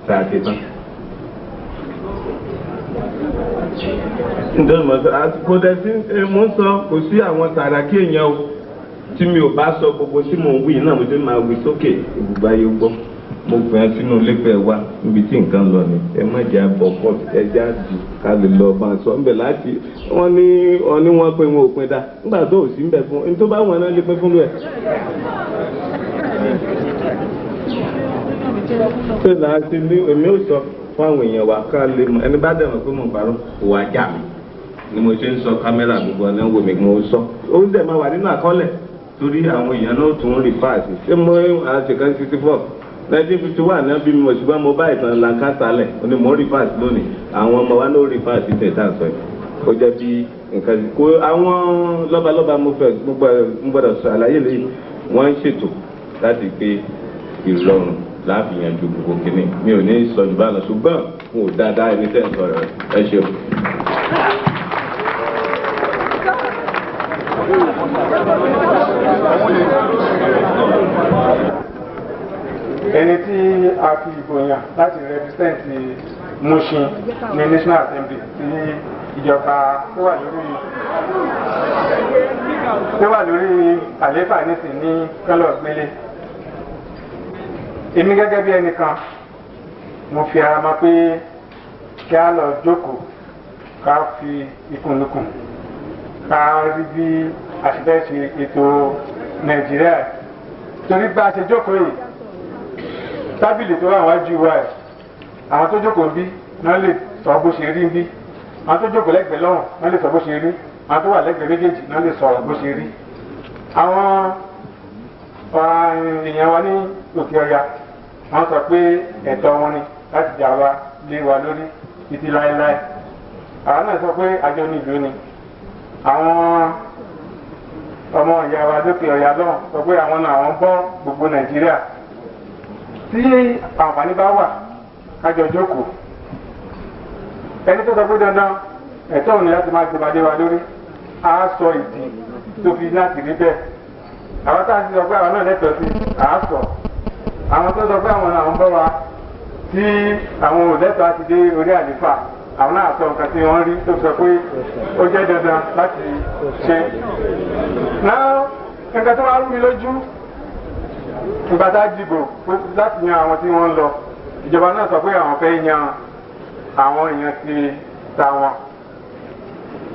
tá a ṣe tán. nítorí kò dẹ̀ sí mo ń sọ kò sí àwọn tààràkì èèyàn o tí mi ò bá sọ gbogbo tí mo ń wí náà mo ti máa wí sókè gbogbo ayé gbọ́ mo gbìn ẹ́ sínú lẹ́pẹ́ wa níbi tí nǹkan lọ ni ẹ má jẹ́ àbọ̀ pọ̀ ẹ jẹ́ àjù ká lè lọ bá a sọ ń bẹ̀ láti wọ́n ní wọ́n pé wọn ò pin dá nígbà tó ò sí ń bẹ̀ fún ẹni tó bá wọn náà lè pín fún rẹ̀. ṣé láti ní èmi ò sọ fún àwọn èèyàn wa ká lè mọ ẹni bá dẹ̀ mọ̀ pé mo parọ́ kò wá já mi ni mo ṣe ń sọ kámẹ́rà gbogbo ọ̀nà wò mí mo sọ ó ń dẹ̀ máa wà nínú àkọọ́lẹ̀ torí àwọn èèyàn náà tún rí fáàsì ṣé mo àṣekán 64 1951 náà bí mo ṣùgbọ́n mo bá ìtàn Lancaster lẹ̀ ó ní mo rí fáàsì lónìí àwọn ọmọ wa náà rí fáàsì tẹ̀sán sọ yìí ó jẹ́ bí nǹkan kó àwọn lọ́balọ́ba mo fẹ́ gbọ́dọ̀ sọ àlàyé lẹ́yìn wọ́n ń ṣètò láti pé ìrọ̀rùn láàfin yanjú gbogbo kìíní mi ò ní sọ jù bá lọ ṣùgbọ́n mo ò dáadáa ẹni tẹ́ ń sọ̀rọ̀ ẹ ṣeun. ẹni tí a fi ìbò yàn láti represent Mushin ní National Assembly tí ìjọba tó wà lórí àlééfà nísìn ní kọ́lọ̀ gbélé. èmi gẹ́gẹ́ bí ẹnìkan mo fi ara mọ̀ pé kí a lọ jókòó ká fi ikùnlukùn ká rí bí a ṣe fẹ́ ṣe ètò Nàìjíríà torí bá a ṣe jókòó yìí tábìlì tó wà wájú wa ẹ̀ àwọn tó jókòó bí wọ́n lè sọ bó ṣe rí bí àwọn tó jókòó lẹ́gbẹ̀ẹ́ lọ́hùn wọ́n lè sọ bó ṣe rí àwọn tó wà lẹ́gbẹ̀ẹ́ méjèèjì wọ́n lè sọ bó ṣe rí. àwọn èèyàn wa ní òkè ọya wọ́n sọ pé ẹ̀tọ́ wọn ni láti jà wá lé wa lórí títí láéláé àwọn náà sọ pé àjọ nílùú ni àwọn ọmọ ìyá wa lókè ọya lọ́hùn sọ pé àwọn náà wọ́n bọ́ gbogbo Nàìjíríà tí àǹfààní bá wà kájọ jókòó ẹni tó sọ pé dandan ẹ̀tọ́ òní láti máa jọba lé wa lórí á sọ ìdí tó fi láti rí bẹ́ẹ̀ àwọn tá a ti sọ pé àwọn náà lẹ́tọ̀ọ́ sí à á sọ àwọn tó sọ pé àwọn náà ń bọ́ wa tí àwọn òlẹ́tọ̀ọ́ ti dé orí àléfà àwọn náà sọ nǹkan tí wọ́n rí tó sọ pé ó jẹ́ dandan láti ṣe. náà nǹkan tó wá rú mi lójú ìgbà tá a dìbò láti yan àwọn tí wọ́n ń lọ ìjọba náà sọ pé àwọn fẹ́ yan àwọn èèyàn ti tàwọn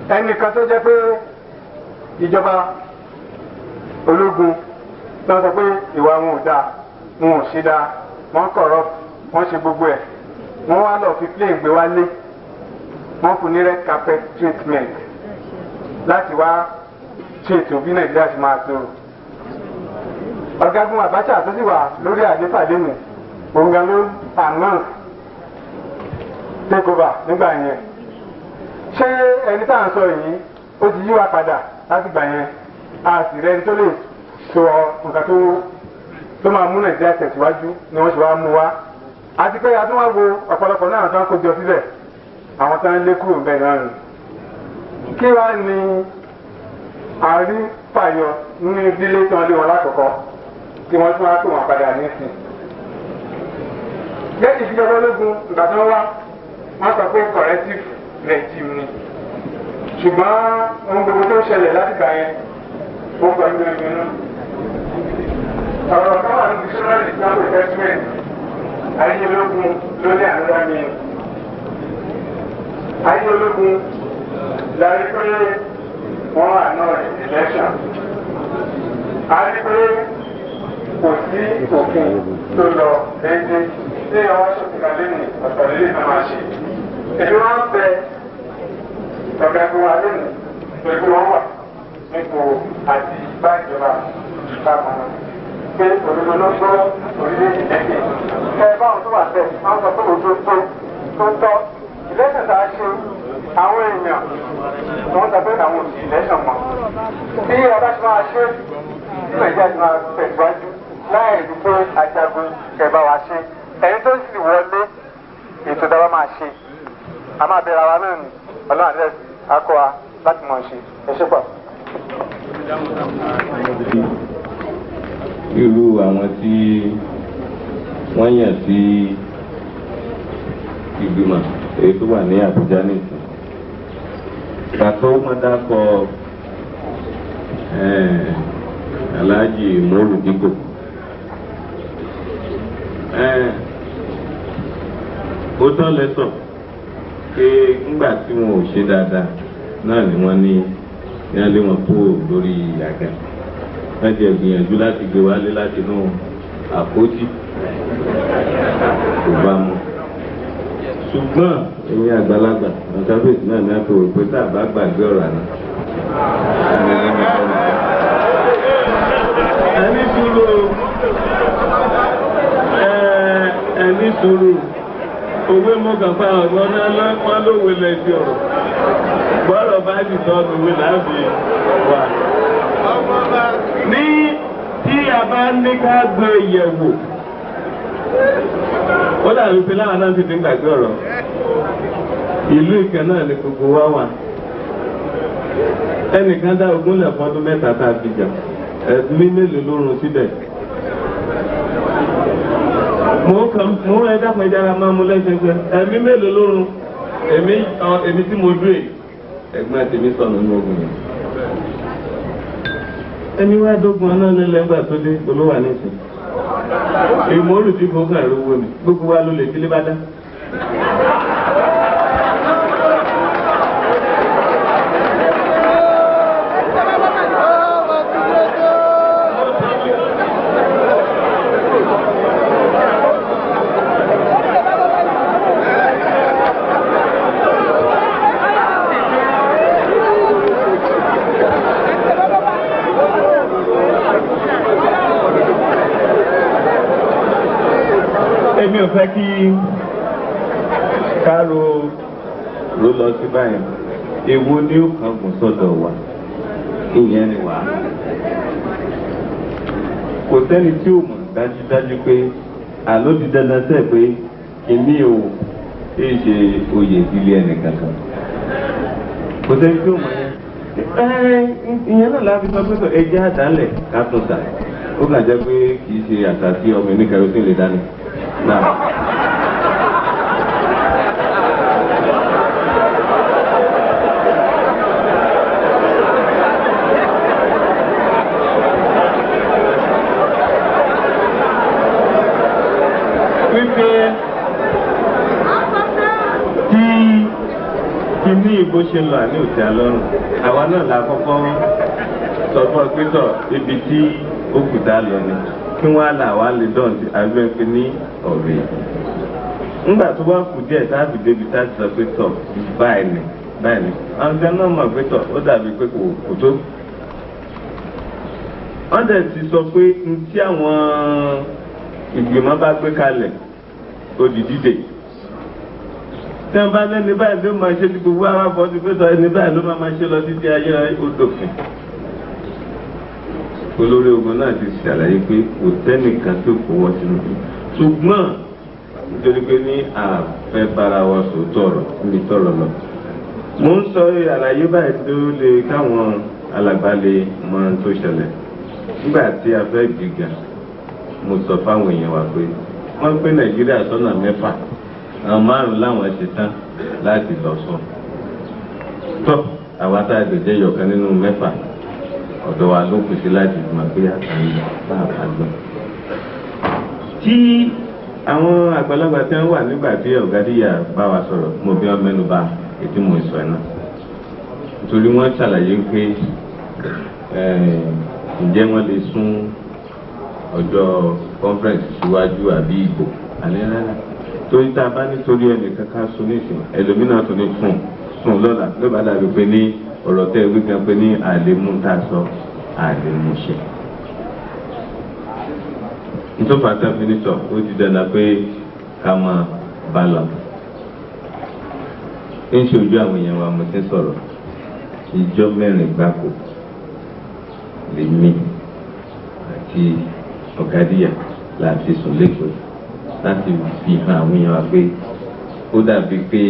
ẹnìkan tó jẹ́ pé ìjọba ológun tó sọ pé ìwà wọn ò dáa wọn ò ṣe dáa wọ́n corrupt wọ́n ṣe gbogbo ẹ̀ wọ́n wá lọ fi plane gbé wálé wọ́n fún ní red carpet treatment láti wá ṣètò bí Nàìjíríà ṣe máa tó ọ̀gágun Abacha tó sì wà lórí àlééfà lẹ́nu òun gan ló announce take over nígbà yẹn ṣé ẹni tá à ń sọ yìí ó ti yí wa padà láti gbà yẹn a sì rẹni tó lè sọ nǹkan tó máa mú Nàìjíríà tẹ̀síwájú ni wọ́n ṣe wá mú wa àti pé a tún wá wo ọ̀pọ̀lọpọ̀ náà tó ń kójọ síbẹ̀ àwọn tó ń lé kúrò bẹ́ẹ̀ náà nù kí wá ní àrí fàyọ ní ìdílé tí wọ́n lé wọn lákọ̀ọ́kọ́ tí wọ́n tún wá pè wọ́n padà nísìn. Gẹ́gẹ́ ìjọba ológun ìgbà tó wá wọ́n sọ pé corrective regime ni ṣùgbọ́n ohun gbogbo tó ń ṣẹlẹ̀ láti gbà yẹn ó kọ́ inú ìgbìnú. ọ̀rọ̀ kan wà ní dictionary islamic assessment ayé ológun lórí àríwá mi. ayé ológun la rí pé wọ́n wà náà election. a rí pé kò sí òfin tó lọ déédéé tí àwọn aṣòfin lẹ́nu ọ̀tọ̀ lílé náà máa ṣe. èyí wọ́n bẹ ọ̀gágun wa lẹ́nu pẹ̀lú wọn wà nípò àti bá ìjọba ìpamọ́ pé òdodo ló gbọ́ orílẹ̀-èdè ẹ̀kẹ́. ẹ báwọn tó wà bẹ́ẹ̀ wọ́n sọ pé òdodo tó tọ́ ìlẹ́sìn tá a ṣe àwọn èèyàn wọ́n sọ pé àwọn òsì ìlẹ́sìn mọ́. bí ọba ṣe máa ṣe tí nàìjíríà ti máa tẹ̀síwájú láì rí pé ajagun kẹba wa ṣe ẹni tó sì wọlé ètò ìdáwà máa ṣe a máa bẹ̀rẹ̀ àwa náà ni ọlọ́run àdírẹ́sì akọ wa láti mọ̀ ṣe ẹ ṣe pọ̀. irú àwọn tí wọ́n yàn sí ìgbìmọ̀ èyí tó wà ní Àbújá nìkan pàtó wọn dákọ Alhaji Umaru Dikko ó tán lẹ́sọ̀ pé ńgbà tí wọn ò ṣe dáadáa náà ni wọ́n ní lé wọn kúrò lórí àga wọ́n ti gbìyànjú láti gbé wálé láti inú àpótí kò bá mu ṣùgbọ́n ẹ̀yin àgbàlagbà ọ̀sáfẹ́sì náà ní àpò òpè tá a bá gbàgbé ọ̀rọ̀ àná. ẹni sùúrù òwe mọ́gàfà ọ̀gbọ́n náà lọ́pọ̀ lówó lẹ́sí ọ̀rọ̀ gbọ́dọ̀ bá ti tọ́nu ìwé láàbì wà. ní tí a bá ní ká gbé yẹ̀wò ó dàbí pé láwọn náà ti fi ń gbàgbé ọ̀rọ̀ ìlú ìkẹ́ náà ni gbogbo wa wà. ẹnìkan dá ogún lẹ̀ fọ́dún mẹ́ta tá a fi jà ẹ̀mí mélòó ló run síbẹ̀. mo ẹ dákun ìjára máa mú lẹ́sẹsẹ ẹ̀mí mélòó ló run èmi tí mo dúró ẹ̀gbọ́n tèmi sọnù ní ogun yẹn. ẹni wá dógun ọ̀nà lẹ́lẹ́gbà tó dé olówà nísìn ìmọ̀rù tí kò kàn rówó ni gbogbo wa ló lè fi lé bá dá. èmi ò fẹ́ kí káàró ló lọ sí báyìí èwo ni ó kàn gùn sọ́dọ̀ wa ìyẹn ni wà. kò sẹ́ni tí ò mọ̀ dájúdájú pé àló di dandan sẹ́ẹ̀ pé èmi ò ṣe oyè ìdílé ẹnì kankan. kò sẹ́ni tí ò mọ̀ yẹn. ìyẹn náà láti sọ pé ẹjẹ́ àdálẹ̀ ká tún ta ó kàn jẹ́ pé kì í ṣe àṣà tí ọmọ ní kẹrọsìn lè dání. Nah. Wípé tí kíní ìbò ṣe lọ àní òtí alọ́rùn àwa náà la kọ́kọ́ sọ fún ọpẹ́tọ̀ ibi tí ó kù dá lọ ni kí wọ́n á là wá lè dán sí abẹ́pẹ́ ní ọ̀rẹ́. ńgbà tó bá kù díẹ̀ táàbì débi táàbì sọ pé tọ̀ báyìí ni àwọn kan náà mọ̀ pé tọ̀ ó dàbí pé kò tó. wọ́n dẹ̀ ti sọ pé n tí àwọn ìgbìmọ̀ bá gbé kalẹ̀ ó di dídè. tí wọ́n bá lẹ́ni báyìí ló máa ṣe ti gbogbo àwọn afọ́ ti pé tọ̀ ẹni báyìí ló máa ṣe lọ títí ayé odòfin. olórí ogun náà ti ṣàlàyé pé kò sẹ́nìkan tó fọwọ́ sínú bí ṣùgbọ́n nítorí pé ní àfẹ́ bára wa sòótọ́ ọ̀rọ̀ níbi tọ̀rọ̀ lọ. mo ń sọ àlàyé báyìí tó lè káwọn alàgbà lè mọ ohun tó ṣẹlẹ̀ nígbà tí a fẹ́ gbìgà mo sọ fáwọn èèyàn wa pé wọ́n pé nàìjíríà sọ́nà mẹ́fà àwọn márùn-ún láwọn ṣe tán láti lọ sọ. tọ́ àwa tá a gbèjẹ́ yọ̀kan nínú mẹ́fà ọ̀dọ̀ wa ló kù sí láti mọ̀ pé àtàlẹ́ bá a gbọ́n. tí àwọn àgbàlagbà tí wọ́n wà nígbà tí ọ̀gádìyà bá wa sọ̀rọ̀ mo bí wọ́n mẹ́nu bà ètí mo sọ ẹ̀ náà nítorí wọ́n ṣàlàyé pé ǹjẹ́ wọ́n lè sún ọjọ́ conference síwájú àbí ìbò alẹ́ rárá torí tá a bá nítorí ẹnìkan ká sún nísìnyí ẹlòmínà tó ní sùn lọ́la ló bá dàbí pé ní ọ̀rọ̀ tẹ́ wí kan pé ní àlèmú tá a sọ àlèmú ṣe. nítorí pàtó mínísọ̀ ó ti dandan pé ká máa bá lọ. ń ṣe ojú àwọn èèyàn wa mo ti sọ̀rọ̀ ìjọ mẹ́rin gbáko lè mí àti ọ̀gádìyà láti sùn lẹ́kọ̀ọ́ láti fi hàn àwọn èèyàn wa pé ó dàbí pé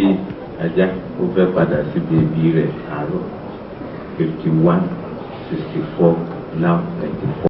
ajá ó fẹ́ padà síbi ebi rẹ̀ àárọ̀ 51, 64, now 94.